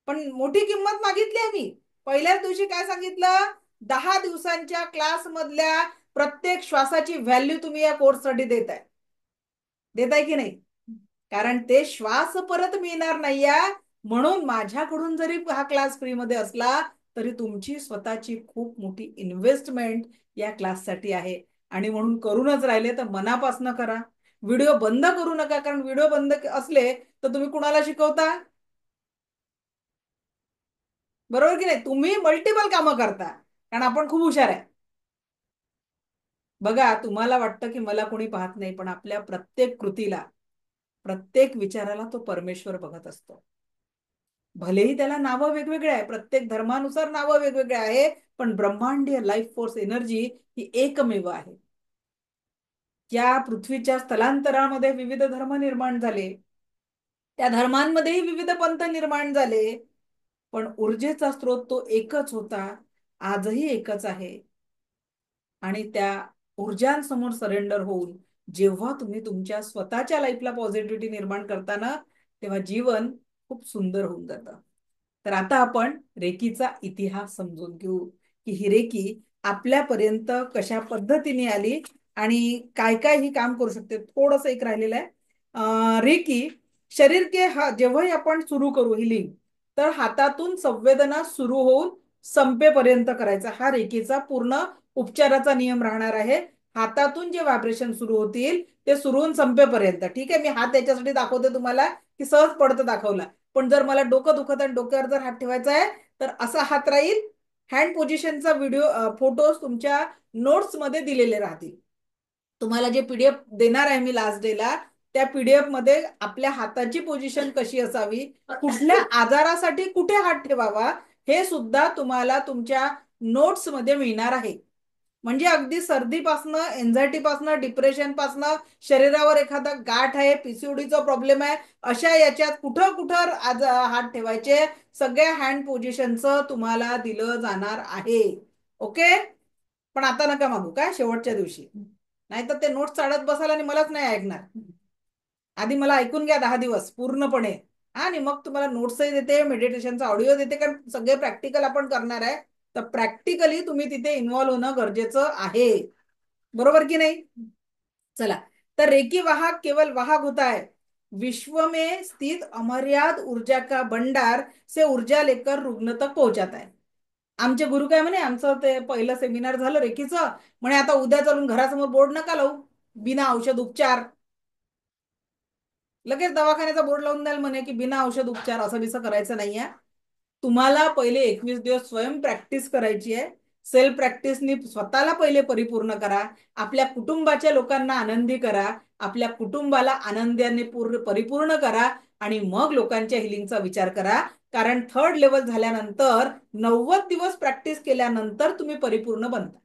पण मोठी किंमत मागितली आम्ही. पहिल्याच दिवशी काय सांगितलं? 10 दिवसांच्या क्लास मधल्या प्रत्येक श्वासाची व्हॅल्यू तुम्ही या कोर्ससाठी देताय. देताय की नाही? कारण ते श्वास परत मिळणार नाही. म्हणून माझ्याकडून जरी हा क्लास फ्री मध्ये असला तरी तुमची स्वतःची खूप मोठी इन्व्हेस्टमेंट या क्लाससाठी आहे. आणि म्हणून करूनच राहिले तर मनापासून करा. व्हिडिओ बंद करू नका, कारण व्हिडिओ बंद असले तर तुम्ही कुणाला शिकवता? बरोबर की नाही? तुम्ही मल्टिपल कामं करता, कारण आपण खूप हुशार आहे. बघा, तुम्हाला वाटतं की मला कोणी पाहत नाही, पण आपल्या प्रत्येक कृतीला, प्रत्येक विचाराला तो परमेश्वर बघत असतो. भलेही त्याला नावं वेगवेगळे आहे, प्रत्येक धर्मानुसार नावं वेगवेगळे आहे, पण ब्रह्मांडीय लाईफ फोर्स एनर्जी ही एकमेव आहे. या पृथ्वीच्या स्थलांतरामध्ये विविध धर्म निर्माण झाले, त्या धर्मांमध्येही विविध पंथ निर्माण झाले, पण ऊर्जेचा स्रोत तो एकच होता, आजही एकच आहे. आणि त्या ऊर्जांसमोर सरेंडर होऊन जेव्हा तुम्ही तुमच्या स्वतःच्या लाईफला पॉझिटिव्हिटी निर्माण करताना, तेव्हा जीवन खूप सुंदर होऊन जातं. तर आता आपण रेकीचा इतिहास समजून घेऊ की ही रेकी आपल्यापर्यंत कशा पद्धतीने आली आणि काय काय ही काम करू शकते. थोडस एक राहिलेलं आहे. रेकी शरीर के जेव्हाही आपण सुरू करू हिलिंग, तर हातातून संवेदना सुरू होऊन संपेपर्यंत करायचा हा रेकीचा पूर्ण उपचाराचा नियम राहणार आहे. हातातून जे व्हायब्रेशन सुरू होतील ते सुरू होऊन संपेपर्यंत. ठीक आहे, मी हात याच्यासाठी दाखवते तुम्हाला की सहज पडतं दाखवला. पण जर मला डोकं दुखत आणि डोक्यावर जर हात ठेवायचा आहे तर असा हात राहील. हँड पोझिशनचा व्हिडिओ फोटोज तुमच्या नोट्स मध्ये दिलेले राहतील. तुम्हाला जे पीडीएफ देणार आहे मी लास्ट डेला, त्या पीडीएफ मध्ये आपल्या हाताची पोझिशन कशी असावी, कुठल्या आजारासाठी कुठे हात ठेवावा, हे सुद्धा तुम्हाला तुमच्या नोट्स मध्ये मिळणार आहे. म्हणजे अगदी सर्दीपासनं, एन्झायटीपासनं, डिप्रेशनपासनं, शरीरावर एखादा गाठ आहे, पीसीओडीचा प्रॉब्लेम आहे, अशा याच्यात कुठं कुठं आज हात ठेवायचे, सगळ्या हँड पोझिशनचं तुम्हाला दिलं जाणार आहे. ओके, पण आता नका मागू काय शेवटच्या दिवशी, नाहीतर ते नोट्स चाळत बसाल आणि मलाच नाही ऐकणार. आधी मला ऐकून घ्या 10 दिवस पूर्णपणे, आणि मग तुम्हाला नोट्सही देते, मेडिटेशनचा ऑडिओ देते, कारण सगळे प्रॅक्टिकल आपण करणार आहे. तर प्रॅक्टिकली तुम्ही तिथे इन्व्हॉल्व होणं गरजेचं आहे. बरोबर की नाही? चला, तर रेकी वाहक केवल वाहक होता है, विश्व में स्थित अमर्याद ऊर्जा का भंडार से ऊर्जा लेकर रुग्ण तक पहुंचाता है. आमचे गुरु काय म्हणे, आमचं ते पहिलं सेमिनार झालं रेकीचं, म्हणे आता उद्या चालून घरासमोर बोर्ड नका लावू, बिना औषध उपचार. लगेच दवाखान्याचा बोर्ड लावून द्याल म्हणे की बिना औषध उपचार, असं बिसं करायचं नाहीये. तुम्हाला पहिले 21 दिवस स्वयं प्रॅक्टिस करायची आहे. सेल्फ प्रॅक्टिसनी स्वतःला पहिले परिपूर्ण करा, आपल्या कुटुंबाच्या लोकांना आनंदी करा, आपल्या कुटुंबाला आनंदाने परिपूर्ण करा, आणि मग लोकांच्या हिलिंगचा विचार करा. कारण 3rd लेवल झाल्यानंतर 90 दिवस प्रॅक्टिस केल्यानंतर तुम्ही परिपूर्ण बनता.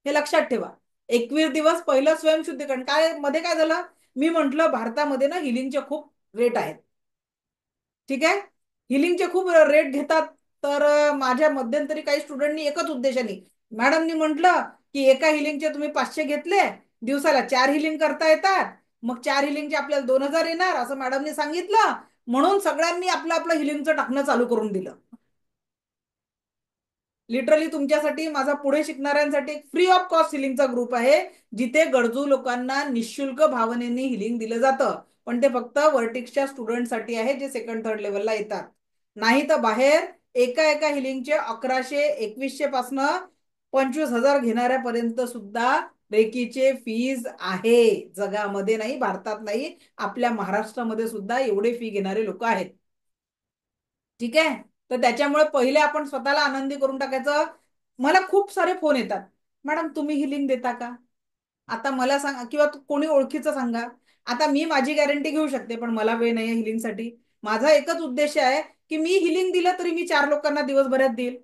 हे लक्षात ठेवा. 21 दिवस पहिलं स्वयंशुद्धीकरण. काय मध्ये काय झालं, मी म्हंटल भारतामध्ये ना हिलिंगचे खूप रेट आहेत. ठीक आहे, हिलिंगचे खूप रेट घेतात, तर माझ्या मध्यंतरी काही स्टुडंटनी एकच उद्देशाने, मॅडमनी म्हटलं की एका हिलिंगचे तुम्ही 500 घेतले, दिवसाला 4 हिलिंग करता येतात, मग 4 हिलिंगचे आपल्याला 2000 येणार असं मॅडमनी सांगितलं. म्हणून सगळ्यांनी आपलं आपलं हिलिंगचं टाकणं चालू करून दिलं. लिटरली तुमच्यासाठी, माझा पुढे शिकणाऱ्यांसाठी एक फ्री ऑफ कॉस्ट हिलिंगचा ग्रुप आहे, जिथे गरजू लोकांना निशुल्क भावनेने हिलिंग दिलं जातं. पण ते फक्त वर्टिक्सच्या स्टुडंटसाठी आहे, जे सेकंड थर्ड लेवलला येतात. नाही तर बाहेर एका हिलिंगचे 1100 2100 पासनं 25,000 घेणाऱ्यापर्यंत सुद्धा रेकीचे फीज आहे. जगामध्ये नाही, भारतात नाही, आपल्या महाराष्ट्रामध्ये सुद्धा एवढे फी घेणारे लोक आहेत. ठीक आहे. तर त्याच्यामुळे पहिले आपण स्वतःला आनंदी करून टाकायचं. मला खूप सारे फोन येतात, मॅडम तुम्ही हिलिंग देता का? आता मला सांगा, किंवा कोणी ओळखीचं सांगा. आता मी माझी गॅरंटी घेऊ शकते, पण मला वेळ नाही हिलिंगसाठी. माझा एकच उद्देश आहे की मी हिलिंग दिलं तरी मी 4 लोकांना दिवसभरात देईल.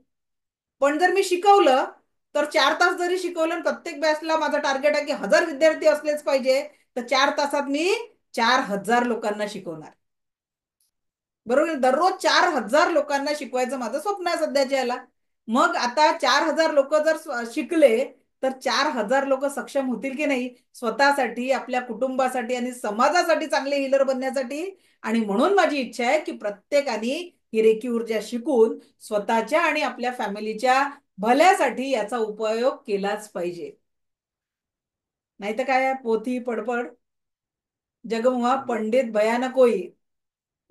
पण जर मी शिकवलं तर 4 तास जरी शिकवलं आणि प्रत्येक बॅचला माझं टार्गेट आहे की 1000 विद्यार्थी असलेच पाहिजे, तर 4 तासात मी 4000 लोकांना शिकवणार. बरोबर. दररोज 4000 लोकांना शिकवायचं माझं स्वप्न आहे सध्याच्या याला. मग आता 4000 लोक जर शिकले तर 4000 लोक सक्षम होतील की नाही स्वतःसाठी, आपल्या कुटुंबासाठी आणि समाजासाठी चांगले हिलर बनण्यासाठी. आणि म्हणून माझी इच्छा आहे की प्रत्येकाने ही रेकी ऊर्जा शिकून स्वतःच्या आणि आपल्या फॅमिलीच्या भल्यासाठी याचा उपयोग केलाच पाहिजे. नाही तर काय, पोथी पडपड जगमुआ पंडित भयानक होई,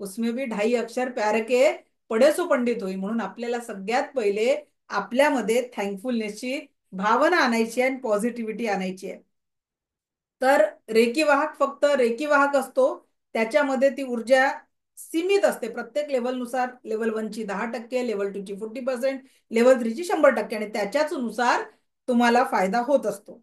उसमें भी 2.5 अक्षर प्यार के पढे सो पंडित होई. म्हणून आपल्याला सगळ्यात पहिले आपल्यामध्ये थँकफुलनेसची भावना आणायची आहे आणि पॉझिटिव्हिटी आणायची आहे. तर रेकी वाहक फक्त रेकी वाहक असतो, त्याच्यामध्ये ती ऊर्जा सीमित असते. प्रत्येक लेवलनुसार, लेवल 1 ची 10%, लेवल 2 ची 40%, लेवल 3 ची 100%, आणि त्याच्याच नुसार तुम्हाला फायदा होत असतो.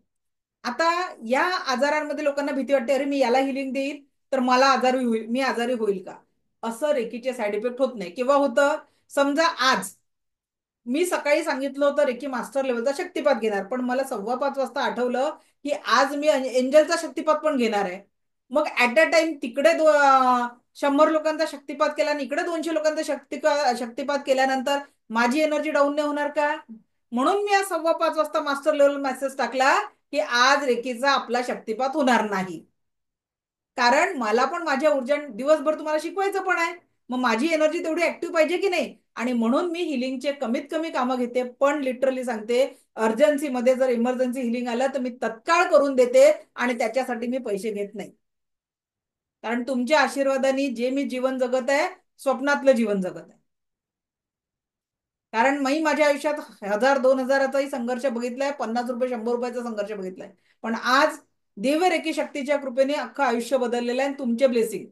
आता या आजारांमध्ये लोकांना भीती वाटते, अरे मी याला हिलिंग देईल तर मला आजारी होईल, मी आजारी होईल का? असं रेकीचे साईड इफेक्ट होत नाही. केव्हा होतं? समजा आज मी सकाळी सांगितलं होतं रेकी मास्टर लेवलचा शक्तिपात घेणार, पण मला 4:15 वाजता आठवलं की आज मी एंजलचा शक्तिपात पण घेणार आहे. मग ऍट अ टाइम तिकडे 100 लोकांचा शक्तिपात केला आणि इकडे 200 लोकांचा शक्तिपात केल्यानंतर माझी एनर्जी डाऊन नाही होणार का? म्हणून मी आज 4:15 वाजता मास्टर लेवल मेसेज टाकला की आज रेकीचा आपला शक्तिपात होणार नाही. कारण मला पण माझ्या ऊर्जा दिवसभर तुम्हाला शिकवायचं पण आहे, मग माझी एनर्जी तेवढी ऍक्टिव्ह पाहिजे की नाही. आणि म्हणून मी हिलिंगचे कमीत कमी कामं घेते, पण लिटरली सांगते, अर्जन्सीमध्ये जर इमर्जन्सी हिलिंग आलं तर मी तत्काळ करून देते आणि त्याच्यासाठी मी पैसे घेत नाही. कारण तुमच्या आशीर्वादाने जे मी जीवन जगत आहे, स्वप्नातलं जीवन जगत आहे. कारण मी माझ्या आयुष्यात 1000-2000चाही संघर्ष बघितलाय, 50 रुपये 100 रुपयाचा संघर्ष बघितलाय, पण आज दिव्य रेकी शक्तीच्या कृपेने अख्खं आयुष्य बदललेलं आहे. तुमचे ब्लेसिंग,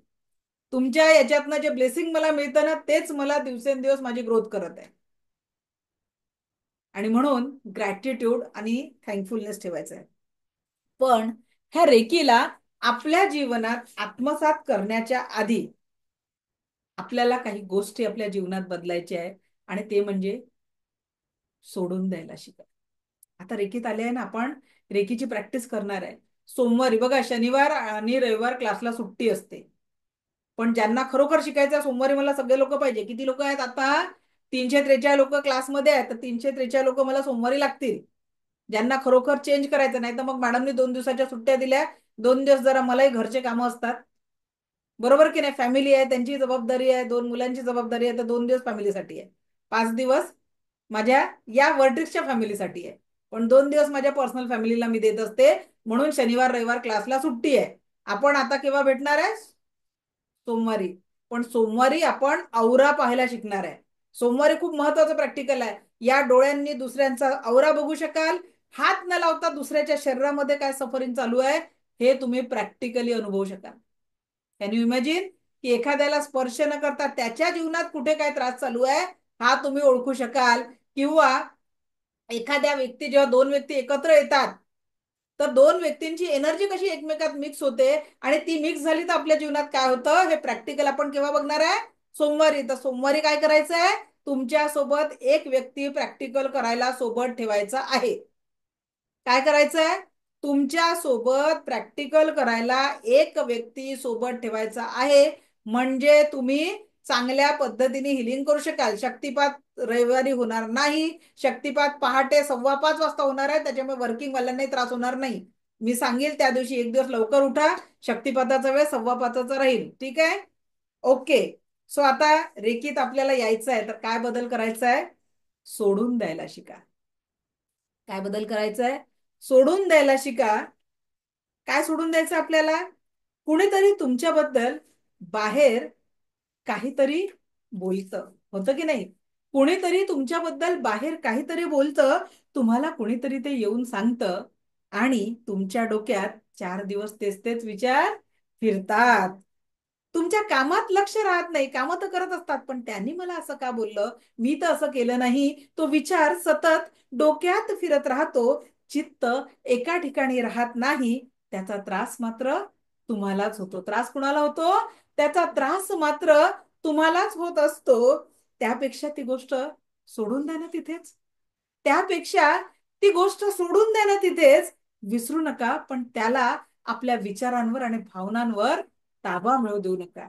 तुमच्या याच्यातनं जे ब्लेसिंग मला मिळतं ना, तेच मला दिवसेंदिवस माझी ग्रोथ करत आहे. आणि म्हणून ग्रॅटिट्यूड आणि थँकफुलनेस ठेवायचं आहे. पण ह्या रेकीला आपल्या जीवनात आत्मसात करण्याच्या आधी आपल्याला काही गोष्टी आपल्या जीवनात बदलायच्या आहे, आणि ते म्हणजे सोडून द्यायला शिका. आता रेकीत आले आहे ना, आपण रेकीची प्रॅक्टिस करणार आहे. सोमवारी बघा, शनिवार आणि रविवार क्लासला सुट्टी असते, पण ज्यांना खरोखर शिकायचं सोमवारी मला सगळे लोक पाहिजे. किती लोक आहेत आता? 343 लोक क्लासमध्ये आहेत, तर 343 लोक मला सोमवारी लागतील, ज्यांना खरोखर चेंज करायचं. नाही तर मग मॅडमनी 2 दिवसाच्या सुट्ट्या दिल्या, 2 दिवस जरा मलाही घरचे कामं असतात, बरोबर की नाही. फॅमिली आहे, त्यांची जबाबदारी आहे, 2 मुलांची जबाबदारी आहे, तर 2 दिवस फॅमिलीसाठी आहे, 5 दिवस माझ्या या वर्टिक्सच्या फॅमिलीसाठी आहे, पण 2 दिवस माझ्या पर्सनल फॅमिलीला मी देत असते. म्हणून शनिवार रविवार क्लासला सुट्टी आहे. आपण आता केव्हा भेटणार आहे? सोमवारी. पण सोमवारी आपण औरा पाहायला शिकणार आहे. सोमवारी खूप महत्वाचं प्रॅक्टिकल आहे. या डोळ्यांनी दुसऱ्यांचा औरा बघू शकाल, हात न लावता दुसऱ्याच्या शरीरामध्ये काय सफरिंग चालू आहे हे तुम्ही प्रॅक्टिकली अनुभवू शकाल. कॅन यू इमॅजिन की एखाद्याला स्पर्श न करता त्याच्या जीवनात कुठे काय त्रास चालू आहे हा तुम्ही ओळखू शकाल. किंवा एखाद्या व्यक्ती, जेव्हा 2 व्यक्ती एकत्र येतात तर 2 व्यक्तींची एनर्जी कशी एकमेकात मिक्स होते आणि ती मिक्स झाली तर आपल्या जीवनात काय होतं हे प्रॅक्टिकल आपण केव्हा बघणार आहे? सोमवारी. तर सोमवारी काय करायचं आहे? तुमच्या सोबत एक व्यक्ती प्रॅक्टिकल करायला सोबत ठेवायचा आहे. काय करायचं आहे? तुमच्या सोबत प्रॅक्टिकल करायला एक व्यक्ती सोबत ठेवायचा आहे, म्हणजे तुम्ही चांगल्या पद्धतीने हिलिंग करू शकाल. शक्तिपात रविवारी होणार नाही. शक्तिपात पहाटे 5:15 वाजता होणार आहे, त्याच्यामुळे वर्किंग वाल्यांनाही त्रास होणार नाही. मी सांगेल त्या दिवशी एक दिवस लवकर उठा. शक्तिपाताचा वेळ 5:15 राहील. ठीक आहे, ओके. सो आता रेकीत आपल्याला यायचं आहे, तर काय बदल करायचा आहे? सोडून द्यायला शिका. काय बदल करायचा आहे? सोडून द्यायला शिका. काय सोडून द्यायचं आपल्याला? कुणीतरी तुमच्याबद्दल बाहेर काहीतरी बोलतं, होतं की नाही? कुणीतरी तुमच्याबद्दल बाहेर काहीतरी बोलतं, तुम्हाला कुणीतरी ते येऊन सांगतं आणि तुमच्या डोक्यात 4 दिवस तेच तेच विचार फिरतात. तुमच्या कामात लक्ष राहत नाही. कामं तर करत असतात, पण त्यांनी मला असं का बोललं, मी तर असं केलं नाही, तो विचार सतत डोक्यात फिरत राहतो. चित्त एका ठिकाणी राहत नाही. त्याचा त्रास मात्र तुम्हालाच होतो. त्रास कुणाला होतो? त्याचा त्रास मात्र तुम्हालाच होत असतो. त्यापेक्षा ती गोष्ट सोडून द्या ना तिथेच. त्यापेक्षा ती गोष्ट सोडून द्या ना तिथेच. विसरू नका, पण त्याला आपल्या विचारांवर आणि भावनांवर ताबा मिळू देऊ नका.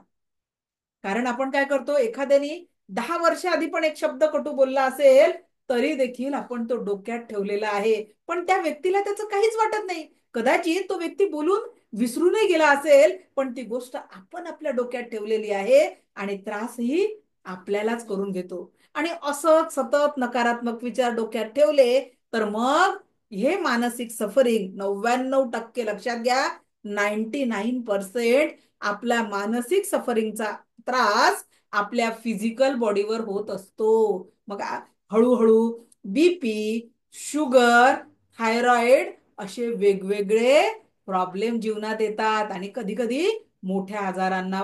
कारण आपण काय करतो, एखाद्याने 10 वर्ष आधी पण एक शब्द कटू बोलला असेल, तरी देखील आपण तो डोक्यात ठेवलेला आहे. पण त्या व्यक्तीला त्याचं काहीच वाटत नाही. कदाचित तो व्यक्ती बोलून विसरूनही गेला असेल, पण ती गोष्ट आपण आपल्या डोक्यात ठेवलेली आहे आणि त्रासही आपल्यालाच करून घेतो. आणि असंच सतत नकारात्मक विचार डोक्यात ठेवले तर मग हे मानसिक सफरिंग 99% लक्षात घ्या, 99% आपला मानसिक सफरिंगचा त्रास आपल्या फिजिकल बॉडीवर होत असतो. मग हळूहळू बीपी, शुगर, थायरॉइड असे वेगवेगळे प्रॉब्लेम जीवनात येतात आणि कधी कधी मोठ्या आजारांना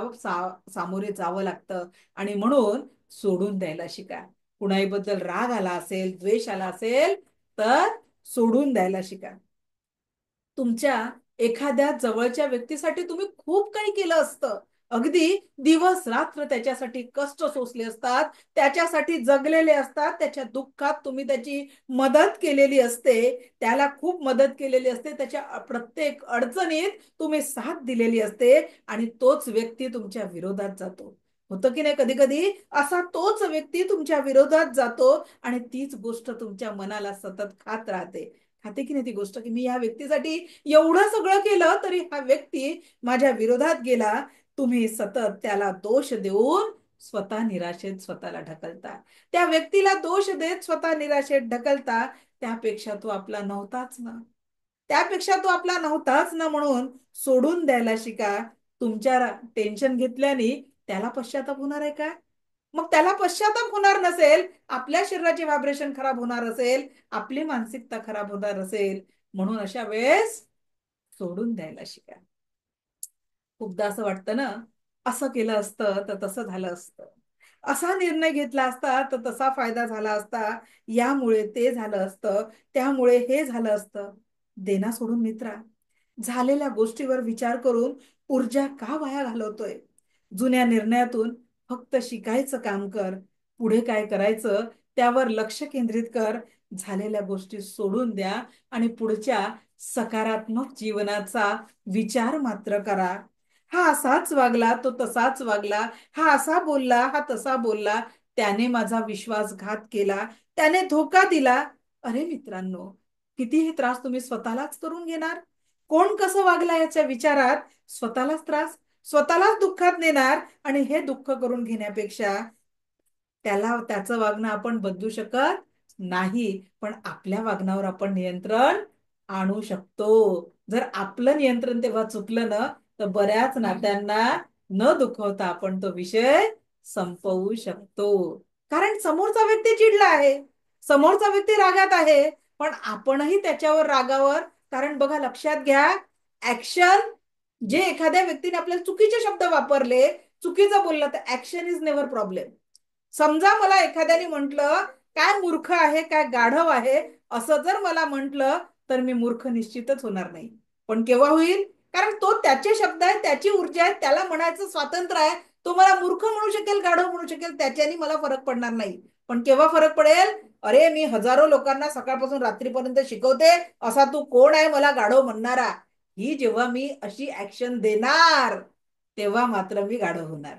सामोरे जावं लागतं. आणि म्हणून सोडून द्यायला शिका. कुणाबद्दल राग आला असेल, द्वेष आला असेल, तर सोडून द्यायला शिका. तुमच्या एखाद्या जवळच्या व्यक्तीसाठी तुम्ही खूप काही केलं असतं. अगदी दिवस रात्र त्याच्यासाठी कष्ट सोसले असतात, त्याच्यासाठी जगलेले असतात. त्याच्या दुःखात तुम्ही त्याची मदत केलेली असते, त्याला खूप मदत केलेली असते, त्याच्या प्रत्येक अडचणीत तुम्ही साथ दिलेली असते आणि तोच व्यक्ती तुमच्या विरोधात जातो. होतं की नाही? कधी कधी असा तोच व्यक्ती तुमच्या विरोधात जातो आणि तीच गोष्ट तुमच्या मनाला सतत खात राहते. खाते की नाही ती गोष्ट, की मी या व्यक्तीसाठी एवढं सगळं केलं तरी हा व्यक्ती माझ्या विरोधात गेला. तुम्ही सतत त्याला दोष देऊन स्वतः निराशेत स्वतःला ढकलता. त्या व्यक्तीला दोष देत स्वतः निराशेत ढकलता. त्यापेक्षा तो आपला नव्हताच ना. त्यापेक्षा तो आपला नव्हताच ना, म्हणून सोडून द्यायला शिका. तुमच्या टेन्शन घेतल्याने त्याला पश्चाताप होणार आहे का? मग त्याला पश्चाताप होणार नसेल, आपल्या शरीराचे व्हायब्रेशन खराब होणार असेल, आपली मानसिकता खराब होणार असेल, म्हणून अशा वेळेस सोडून द्यायला शिका. खूपदा असं वाटतं ना, असं केलं असतं तर तसं झालं असतं, असा निर्णय घेतला असता तर तसा फायदा झाला असता, यामुळे ते झालं असतं, त्यामुळे हे झालं असतं. देना सोडून मित्रा. झालेल्या गोष्टीवर विचार करून ऊर्जा का वाया घालवतोय? जुन्या निर्णयातून फक्त शिकायचं काम कर. पुढे काय करायचं त्यावर लक्ष केंद्रित कर. झालेल्या गोष्टी सोडून द्या आणि पुढच्या सकारात्मक जीवनाचा विचार मात्र करा. हा असाच वागला, तो तसाच वागला, हा असा बोलला, हा तसा बोलला, त्याने माझा विश्वासघात केला, त्याने धोका दिला. अरे मित्रांनो, कितीही त्रास तुम्ही स्वतःलाच करून घेणार. कोण कसं वागला याच्या विचारात स्वतःलाच त्रास, स्वतःलाच दुःखात नेणार. आणि हे दुःख करून घेण्यापेक्षा त्याला त्याचं वागणं आपण बदलू शकत नाही, पण आपल्या वागण्यावर आपण नियंत्रण आणू शकतो. जर आपलं नियंत्रण तेव्हा चुकलं ना, तर बऱ्याच नात्यांना न दुखवता आपण तो विषय संपवू शकतो. कारण समोरचा व्यक्ती चिडला आहे, समोरचा व्यक्ती रागात आहे, पण आपणही त्याच्यावर रागावर. कारण बघा, लक्षात घ्या, ऍक्शन जे एखाद्या व्यक्तीने आपल्याला चुकीचे शब्द वापरले, चुकीचं बोललं, तर ऍक्शन इज नेव्हर प्रॉब्लेम. समजा मला एखाद्याने म्हटलं काय मूर्ख आहे, काय गाढव आहे, असं जर मला म्हटलं तर मी मूर्ख निश्चितच होणार नाही. पण केव्हा होईल? कारण तो त्याचे शब्द आहे, त्याची ऊर्जा आहे, त्याला म्हणायचं स्वातंत्र्य आहे. तो मला मूर्ख म्हणू शकेल, गाढव म्हणू शकेल, त्याच्याने मला फरक पडणार नाही. पण केव्हा फरक पडेल? अरे, मी हजारो लोकांना सकाळपासून रात्रीपर्यंत शिकवते, असा तू कोण आहे मला गाढव म्हणणारा? ही जेव्हा मी अशी ऍक्शन देणार तेव्हा मात्र मी गाढव होणार.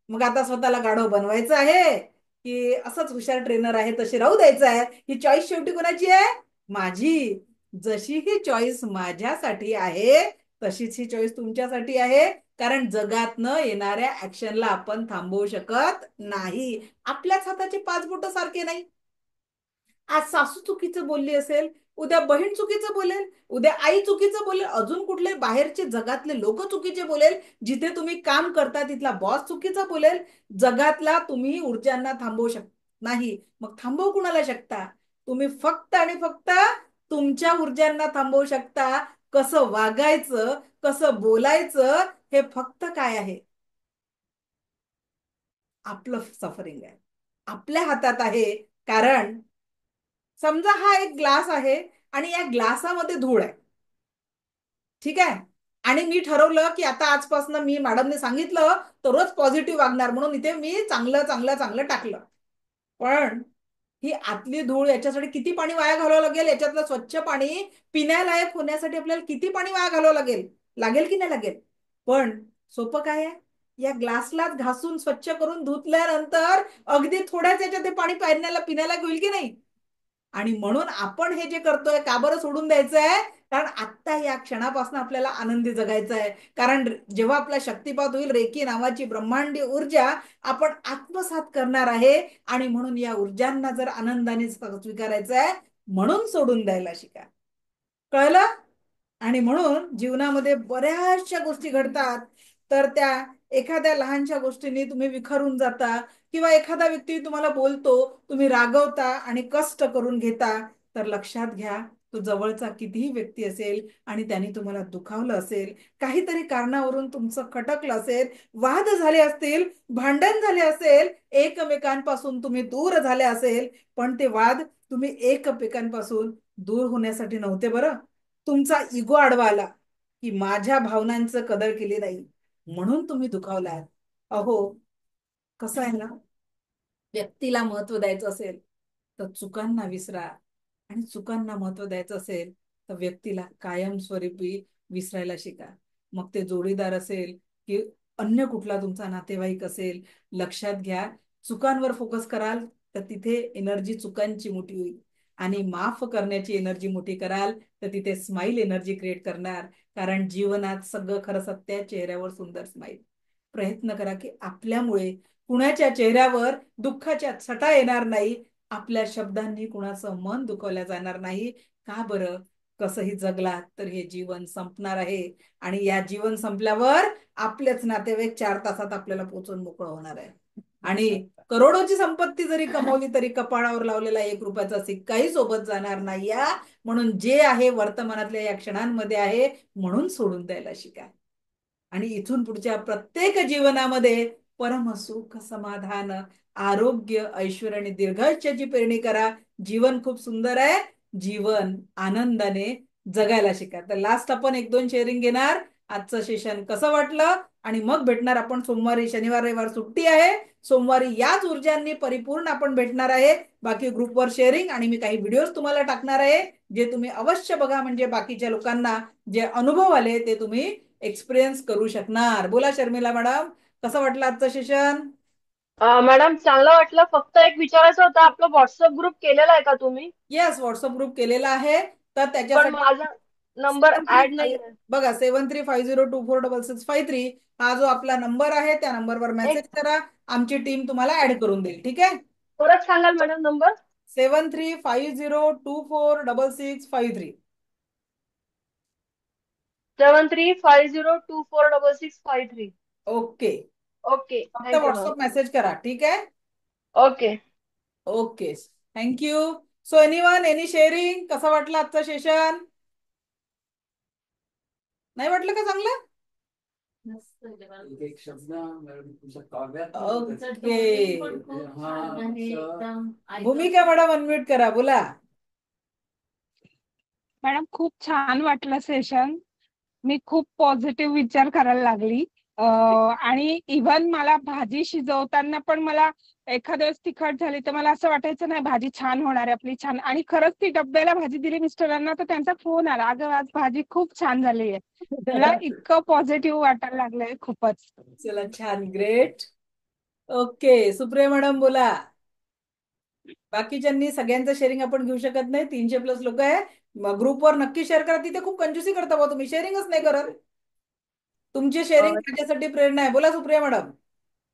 मग आता स्वतःला गाढव बनवायचं आहे, की असंच हुशार ट्रेनर आहे तशी राहू द्यायचं आहे, ही चॉईस शेवटी कोणाची आहे? माझी. जशी ही चॉईस माझ्यासाठी आहे तशीच ही चॉईस तुमच्यासाठी आहे. कारण जगातनं येणाऱ्या ऍक्शनला आपण थांबवू शकत नाही. आपल्याच हाताचे 5 बोटं सारखे नाही. आज सासू चुकीचं बोलली असेल, उद्या बहीण चुकीचं बोलेल, उद्या आई चुकीचं बोलेल, अजून कुठले बाहेरचे जगातले लोक चुकीचे बोलेल, जिथे तुम्ही काम करता तिथला बॉस चुकीचा बोलेल. जगातला तुम्ही ऊर्जांना थांबवू शकत नाही. मग थांबवू कुणाला शकता? तुम्ही फक्त आणि फक्त तुमच्या ऊर्जांना थांबवू शकता. कसं वागायचं, कसं बोलायचं, हे फक्त काय आहे? आपलं सफरिंग आहे, आपल्या हातात आहे. कारण समजा हा एक ग्लास आहे आणि या ग्लासामध्ये धूळ आहे, ठीक आहे. आणि मी ठरवलं की आता आजपासून मी मॅडमने सांगितलं तर रोज पॉझिटिव्ह वागणार, म्हणून इथे मी चांगलं चांगलं चांगलं टाकलं. पण ही आतली धूळ, याच्यासाठी किती पाणी वाया घालावं लागेल? याच्यातलं स्वच्छ पाणी पिण्यालायक होण्यासाठी आपल्याला किती पाणी वाया घालावं लागेल? लागेल की नाही लागेल? पण सोपं काय आहे? या ग्लासलाच घासून स्वच्छ करून धुतल्यानंतर अगदी थोड्याच याच्यात ते पाणी पिण्याला होईल की नाही? आणि म्हणून आपण हे जे करतोय का बरं सोडून द्यायचंय? कारण आत्ता या क्षणापासून आपल्याला आनंदी जगायचं आहे. कारण जेव्हा आपला शक्तिपात होईल, रेकी नावाची ब्रह्मांडीय ऊर्जा आपण आत्मसात करणार आहे. आणि म्हणून या ऊर्जांना जर आनंदाने स्वीकारायचं आहे, म्हणून सोडून द्यायला शिका. कळलं? आणि म्हणून जीवनामध्ये बऱ्याचशा गोष्टी घडतात, तर त्या एखाद्या लहानशा गोष्टींनी तुम्ही विखरून जाता, किंवा एखादा व्यक्ती तुम्हाला बोलतो, तुम्ही रागवता आणि कष्ट करून घेता. तर लक्षात घ्या, तो जवळचा कितीही व्यक्ती असेल आणि त्यांनी तुम्हाला दुखावलं असेल, काहीतरी कारणावरून तुमचं खटकलं असेल, वाद झाले असतील, भांडण झाले असेल, एकमेकांपासून तुम्ही दूर झाले असेल, पण ते वाद तुम्ही एकमेकांपासून दूर होण्यासाठी नव्हते बरं. तुमचा इगो आडवा आला की माझ्या भावनांचं कदर केली नाही, म्हणून तुम्ही दुखावलात. अहो, कसं आहे ना, व्यक्तीला महत्व द्यायचं असेल तर चुकांना विसरा, आणि चुकांना महत्व द्यायचं असेल तर व्यक्तीला कायमस्वरूपी विसरायला शिका. मग ते जोडीदार असेल की अन्य कुठला तुमचा नातेवाईक असेल, लक्षात घ्या, चुकांवर फोकस कराल तर तिथे एनर्जी चुकांची मोठी होईल, आणि माफ करण्याची एनर्जी मोठी कराल तर तिथे स्माइल एनर्जी क्रिएट करणार. कारण जीवनात सगळं खरं सत्य आहे, चेहऱ्यावर सुंदर स्माइल. प्रयत्न करा की आपल्यामुळे कुणाच्या चेहऱ्यावर दुःखाच्या छटा येणार नाही, आपल्या शब्दांनी कुणाचं मन दुखवल्या जाणार नाही. का बरं? कसंही जगलात तर हे जीवन संपणार आहे, आणि या जीवन संपल्यावर आपलेच नातेवाईक 4 तासात आपल्याला पोचून मोकळं होणार आहे. आणि करोडोची संपत्ती जरी कमवली तरी कपाळावर लावलेला 1 रुपयाचा सिक्काही सोबत जाणार नाही. म्हणून जे आहे वर्तमानातल्या या क्षणांमध्ये आहे, म्हणून सोडून द्यायला शिका. आणि इथून पुढच्या प्रत्येक जीवनामध्ये परमसुख, समाधान, आरोग्य, ऐश्वर्य आणि दीर्घायुष्याची पेरणी करा. जीवन खूप सुंदर आहे, जीवन आनंदाने जगायला शिका. तर लास्ट आपण 1-2 शेअरिंग घेणार. आजचं सेशन कसं वाटलं? आणि मग भेटणार आपण सोमवारी. शनिवार रविवार सुट्टी आहे, सोमवारी याच ऊर्जांनी परिपूर्ण आपण भेटणार आहे. बाकी ग्रुपवर शेअरिंग आणि मी काही व्हिडिओज तुम्हाला टाकणार आहे, जे तुम्ही अवश्य बघा, म्हणजे बाकीच्या लोकांना जे अनुभव आले ते तुम्ही एक्सपिरियन्स करू शकणार. बोला शर्मिला मॅडम, कसं वाटलं आजचं सेशन? मॅडम चांगलं वाटलं. फक्त एक विचारायचं होतं, आपला व्हॉट्सअप ग्रुप केलेला आहे का तुम्ही? येस, व्हॉट्सअप ग्रुप केलेला आहे. तर पण त्याच्यासाठी माझा नंबर ऍड नाही आहे. बघा, 7350246653 हा जो आपला नंबर आहे, त्या नंबरवर मेसेज एक करा, आमची टीम तुम्हाला ऍड करून देईल. ठीक आहे? परत सांगाल मॅडम नंबर? 7350246653. 7350246653. ओके, ओके, फक्त थँक्यू मॅम. व्हॉट्सअप मेसेज करा. ठीक आहे? Okay. Okay, thank you. So anyone, any sharing? कसं वाटलं आजचं सेशन? नाही वाटलं का चांगलं? एक शब्द तुमच्या काव्यात ओके. हा, भूमिका मॅडम अनम्यूट करा, बोला. मॅडम खूप छान वाटलं सेशन. मी खूप पॉझिटिव्ह विचार करायला लागली. आणि इव्हन मला भाजी शिजवताना पण मला एखाद्या वेळेस तिखट झाली तर मला असं वाटायचं नाही भाजी छान होणार आहे आपली, छान. आणि खरंच ती डब्याला भाजी दिली मिस्टरांना तर त्यांचा फोन आला, अगं आज भाजी खूप छान झाली आहे. मला इतकं पॉझिटिव्ह वाटायला लागलंय खूपच. चला, छान, ग्रेट. ओके, सुप्रिया मॅडम बोला. बाकीच्यांनी सगळ्यांचं शेअरिंग आपण घेऊ शकत नाही, 300+ लोक आहे. ग्रुपवर नक्की शेअर करा. तिथे खूप कंजूसी करता बा तुम्ही, शेअरिंगच नाही करत. तुमची शेअरिंग माझ्यासाठी प्रेरणा आहे. बोला सुप्रिया मॅडम.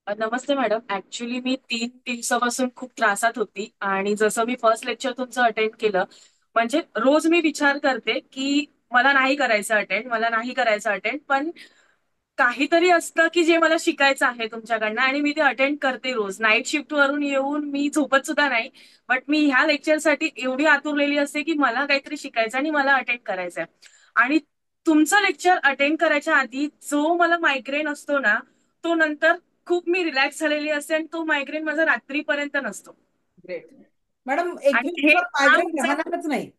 नमस्ते मॅडम. ऍक्च्युली मी 3 दिवसापासून खूप त्रासात होती आणि जसं मी फर्स्ट लेक्चर तुमचं अटेंड केलं, म्हणजे रोज मी विचार करते की मला नाही करायचं अटेंड, मला नाही करायचं अटेंड, पण काहीतरी असतं की जे मला शिकायचं आहे तुमच्याकडनं आणि मी ते अटेंड करते रोज. नाईट शिफ्ट वरून येऊन मी झोपत सुद्धा नाही, बट मी ह्या लेक्चरसाठी एवढी आतुरलेली असते की मला काहीतरी शिकायचं आणि मला अटेंड करायचंय. आणि तुमचं लेक्चर अटेंड करायच्या आधी जो मला मायग्रेन असतो ना, तो नंतर खूप मी रिलॅक्स झालेली असते आणि तो मायग्रेन माझा रात्रीपर्यंत नसतो. ग्रेट मॅडम, आणि हे 21 मायग्रेन राहणारच नाही.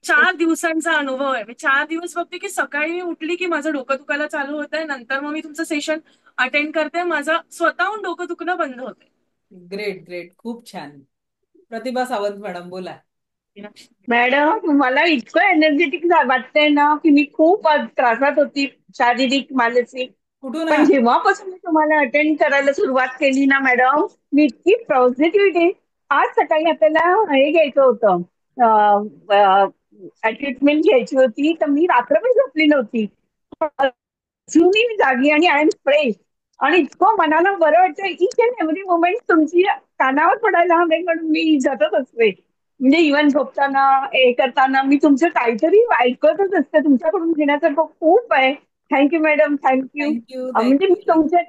4 दिवसांचा अनुभव आहे. मी 4 दिवस बघते की सकाळी मी उठली की माझं डोकं दुखायला चालू होतंय, नंतर मग मी तुमचं सेशन अटेंड करते, माझं स्वतःहून डोकं दुखणं बंद होते. ग्रेट ग्रेट, खूप छान. प्रतिभा सावंत मॅडम बोला. मॅडम, मला इतकं एनर्जेटिक वाटतंय ना की मी खूप त्रासात होती, शारीरिक मानसिक. कुठून पण आहात? जेव्हापासून मी तुम्हाला अटेंड करायला सुरुवात केली ना मॅडम, मी इतकी पॉझिटिव्हिटी. आज सकाळी आपल्याला हे घ्यायचं होतं, ट्रीटमेंट घ्यायची होती, तर मी रात्रभर झोपली नव्हती. अजूनही मी जागी आणि आय एम फ्रेश. आणि इतकं मनाला बरं वाटतं. इच अँड एव्हरी मोमेंट तुमची कानावर पडायला हवे म्हणून मी जगत असते. म्हणजे इव्हन झोपताना, हे करताना मी तुमचं काहीतरी ऐकतच असते. तुमच्याकडून घेण्यासारखं खूप आहे. Thank you madam, thank you. थँक्यू म्हणजे मी थँक्यू. तुमचे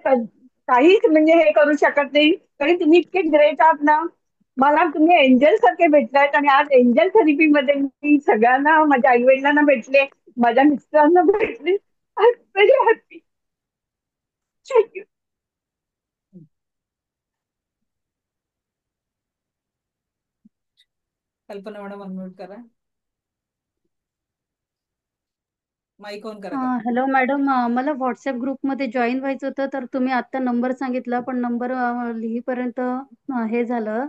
काहीच म्हणजे हे करू शकत नाही, तरी तुम्ही इतके ग्रेट आहात ना. मला तुम्ही एंजल सारखे भेटलायत आणि आज एंजल थेरपीमध्ये मी सगळ्यांना, माझ्या आई वडिलांना भेटले, माझ्या मिस्टरांना भेटले. I am very happy. Thank you. कल्पना मॅडम अनम्यूट करा, माईक ऑन करा. हॅलो मॅडम, मला व्हॉट्सअप ग्रुपमध्ये जॉईन व्हायचं होतं, तर तुम्ही आत्ता नंबर सांगितला, पण नंबर लिहीपर्यंत हे झालं.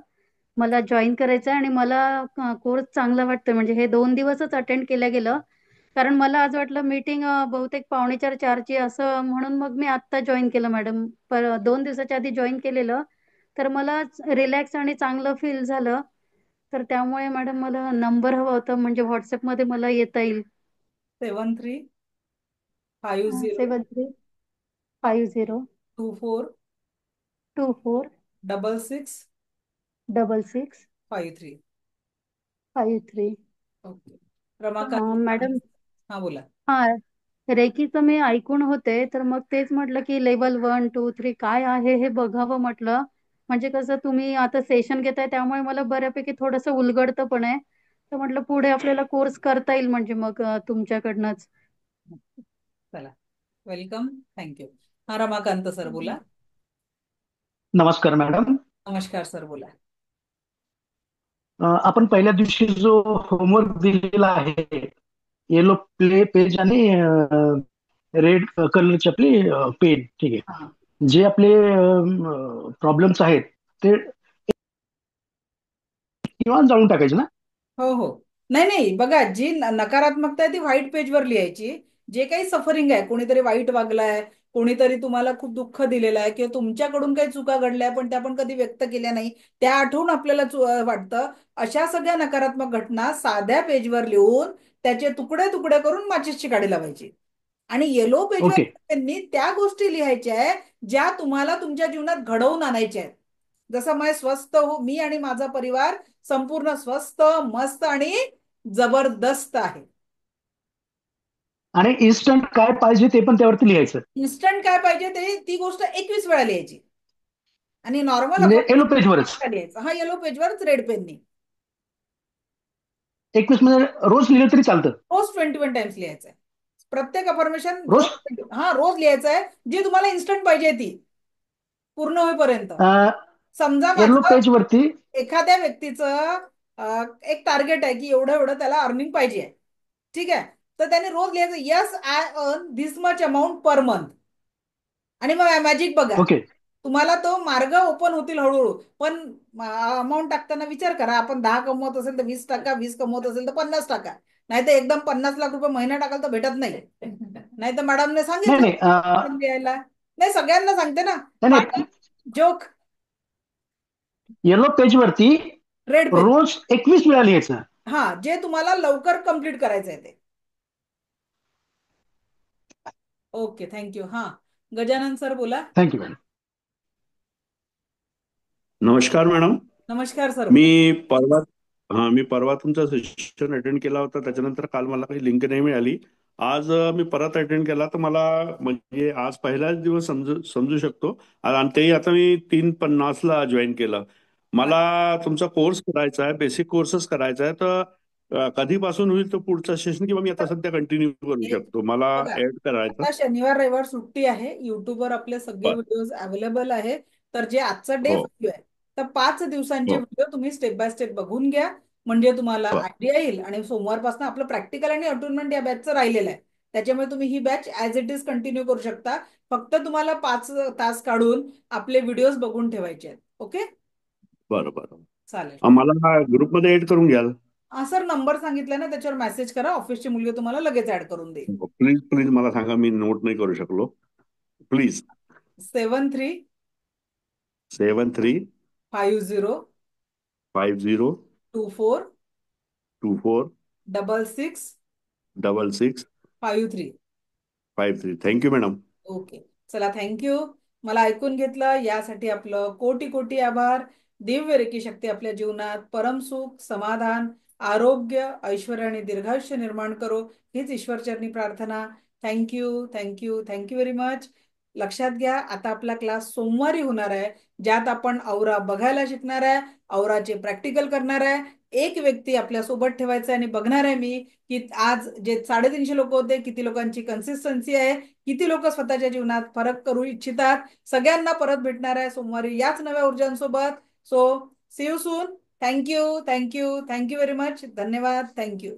मला जॉईन करायचं आहे आणि मला कोर्स चांगला वाटतोय. म्हणजे हे 2 दिवसच अटेंड केलं गेलं, कारण मला आज वाटलं मीटिंग बहुतेक 3:45-4ची असं, म्हणून मग मी आत्ता जॉईन केलं मॅडम. पर 2 दिवसाच्या आधी जॉईन केलेलं, तर मला रिलॅक्स आणि चांगलं फील झालं. तर त्यामुळे मॅडम मला नंबर हवा होता, म्हणजे व्हॉट्सअपमध्ये मला येता येईल. 7350 7350 24 24 66 66 53. 53. ओके. रमाकांत मॅडम, हा बोला. हा, रेकीचं मी ऐकून होते, तर मग तेच म्हटलं की लेवल 1, 2, 3 काय आहे हे बघावं म्हटलं. म्हणजे कसं तुम्ही आता सेशन घेताय, त्यामुळे मला बऱ्यापैकी थोडंसं उलगडतं पण आहे. तर म्हटलं पुढे आपल्याला कोर्स करता येईल, म्हणजे मग तुमच्याकडनंच. चला, वेलकम, थँक्यू. हा, रमाकांत सर बोला. नमस्कार मॅडम. नमस्कार सर बोला. आपण पहिल्या दिवशी जो होमवर्क दिलेला आहे, येलो प्ले पेज आणि रेड कलरची आपली पेन, ठीक आहे, जे आपले प्रॉब्लेम्स आहेत ते किंवा जाऊन टाकायचे ना? हो हो, नाही नाही, बघा, जी नकारात्मकता आहे ती व्हाईट पेजवर लिहायची. जे काही सफरिंग आहे, कोणीतरी वाईट वागलाय, कोणीतरी तुम्हाला खूप दुःख दिलेलं आहे, किंवा तुमच्याकडून काही चुका घडल्या पण त्या पण कधी व्यक्त केल्या नाही, त्या आठवून आपल्याला वाटतं, अशा सगळ्या नकारात्मक घटना साध्या पेजवर लिहून त्याचे तुकडे तुकडे करून माचीसची काडी लावायची. आणि येलो पेजवर त्यांनी त्या गोष्टी लिहायच्या आहे ज्या तुम्हाला तुमच्या जीवनात घडवून आणायच्या आहेत. जसं मैं स्वस्थ हो, मी आणि माझा परिवार संपूर्ण स्वस्थ, मस्त आणि जबरदस्त आहे. आणि इन्स्टंट काय पाहिजे ते पण त्यावरती लिहायचं. इन्स्टंट काय पाहिजे ते, ती गोष्ट 21 वेळा लिहायची आणि नॉर्मल म्हणजे आपण येलो पेजवरच लिहायचं. हा, येलो पेजवरच रेड पेननी 21 म्हणजे रोज लिहिलं तरी चालतं. रोज 21 टाइम्स लिहायचं आहे. प्रत्येक अफर्मेशन रोज? रोज लिहायचं आहे, जी तुम्हाला इन्स्टंट पाहिजे ती पूर्ण होईपर्यंत. समजा येलो माझं पेज वरती एखाद्या व्यक्तीचं एक टार्गेट आहे की एवढं एवढं त्याला अर्निंग पाहिजे, ठीक आहे, तर त्याने रोज लिहायचं, yes I earn this much amount per month. आणि मग मॅजिक बघा, तुम्हाला तो मार्ग ओपन होतील हळूहळू. पण अमाऊंट टाकताना विचार करा, आपण 10 कमवत असेल तर 20 टाका, 20 कमवत असेल तर 50 टाका. नाही तर एकदम 50 लाख रुपये महिना टाकाल तर भेटत नाही. नाही तर मॅडमने सांगितलं लिहायला. नाही, सगळ्यांना सांगते ना, जोक. येलो पेज वरती रेड पेज रोज 21 वेळा लिहायचं. हा, जे तुम्हाला लवकर कंप्लीट करायचं आहे ते. Okay, thank you. हा, गजानन सर बोला. Thank you madam. नमस्कार मॅडम. नमस्कार सर. मी परवा तुमचा सेशन अटेंड केला होता, त्याच्यानंतर काल मला काही लिंक नाही मिळाली. आज मी परत अटेंड केला तर मला म्हणजे आज पहिलाच दिवस समजू शकतो. आणि तेही आता मी 3:50 जॉईन केलं. मला तुमचा कोर्स करायचा आहे, बेसिक कोर्सेस करायचा आहे. तर कधीपासून होईल तो पुढचा सेशन, किंवा मी आता सध्या कंटिन्यू करू शकतो? मला बघा, ऍड करायचं. आता शनिवार रविवार सुट्टी आहे, युट्यूबवर आपले सगळे व्हिडिओज अवेलेबल आहे. तर जे आजचा डे हो 5 आहे, तर 5 दिवसांचे हो व्हिडिओ तुम्ही स्टेप बाय स्टेप बघून घ्या, म्हणजे तुम्हाला हो आयडिया येईल. आणि सोमवारपासून आपलं प्रॅक्टिकल आणि अटोनमेंट या बॅचचं राहिलेलं आहे, त्याच्यामुळे तुम्ही ही batch as it is continue करू शकता. फक्त तुम्हाला 5 तास काढून आपले व्हिडिओज बघून ठेवायचे आहेत. ओके, बरं बरं. चालेल. मला ग्रुपमध्ये ऍड करून घ्याल? सर, नंबर सांगितला ना, त्याच्यावर मेसेज करा, ऑफिसची मुलगी तुम्हाला लगेच ऍड करून देईल. प्लीज प्लीज मला सांगा, मी नोट नाही करू शकलो. प्लीज. 73 73 50 50 24 24 66 66 53. 53. Thank you madam. ओके, चला, थँक्यू. मला ऐकून घेतलं यासाठी आपलं कोटी कोटी आभार. दिव्य रेकी शक्ती आपल्या जीवनात परमसुख, समाधान, आरोग्य, ऐश्वर्य आणि दीर्घायुष्य निर्माण करो, हीच ईश्वरचरणी प्रार्थना. Thank you, thank you, thank you very much. लक्षात घ्या, आता आपला क्लास सोमवारी होणार आहे, ज्यात आपण औरा बघायला शिकणार आहे, औराचे प्रॅक्टिकल करणार आहे. एक व्यक्ती आपल्या सोबत ठेवायचा आणि बघणार आहे मी की आज जे 350 लोक होते, किती लोकांची कन्सिस्टन्सी आहे, किती लोक स्वतःच्या जीवनात फरक करू इच्छितात. सगळ्यांना परत भेटणार आहे सोमवारी याच नव्या ऊर्जांसोबत. So see you soon. Thank you, thank you, thank you very much. धन्यवाद. थँक्यू.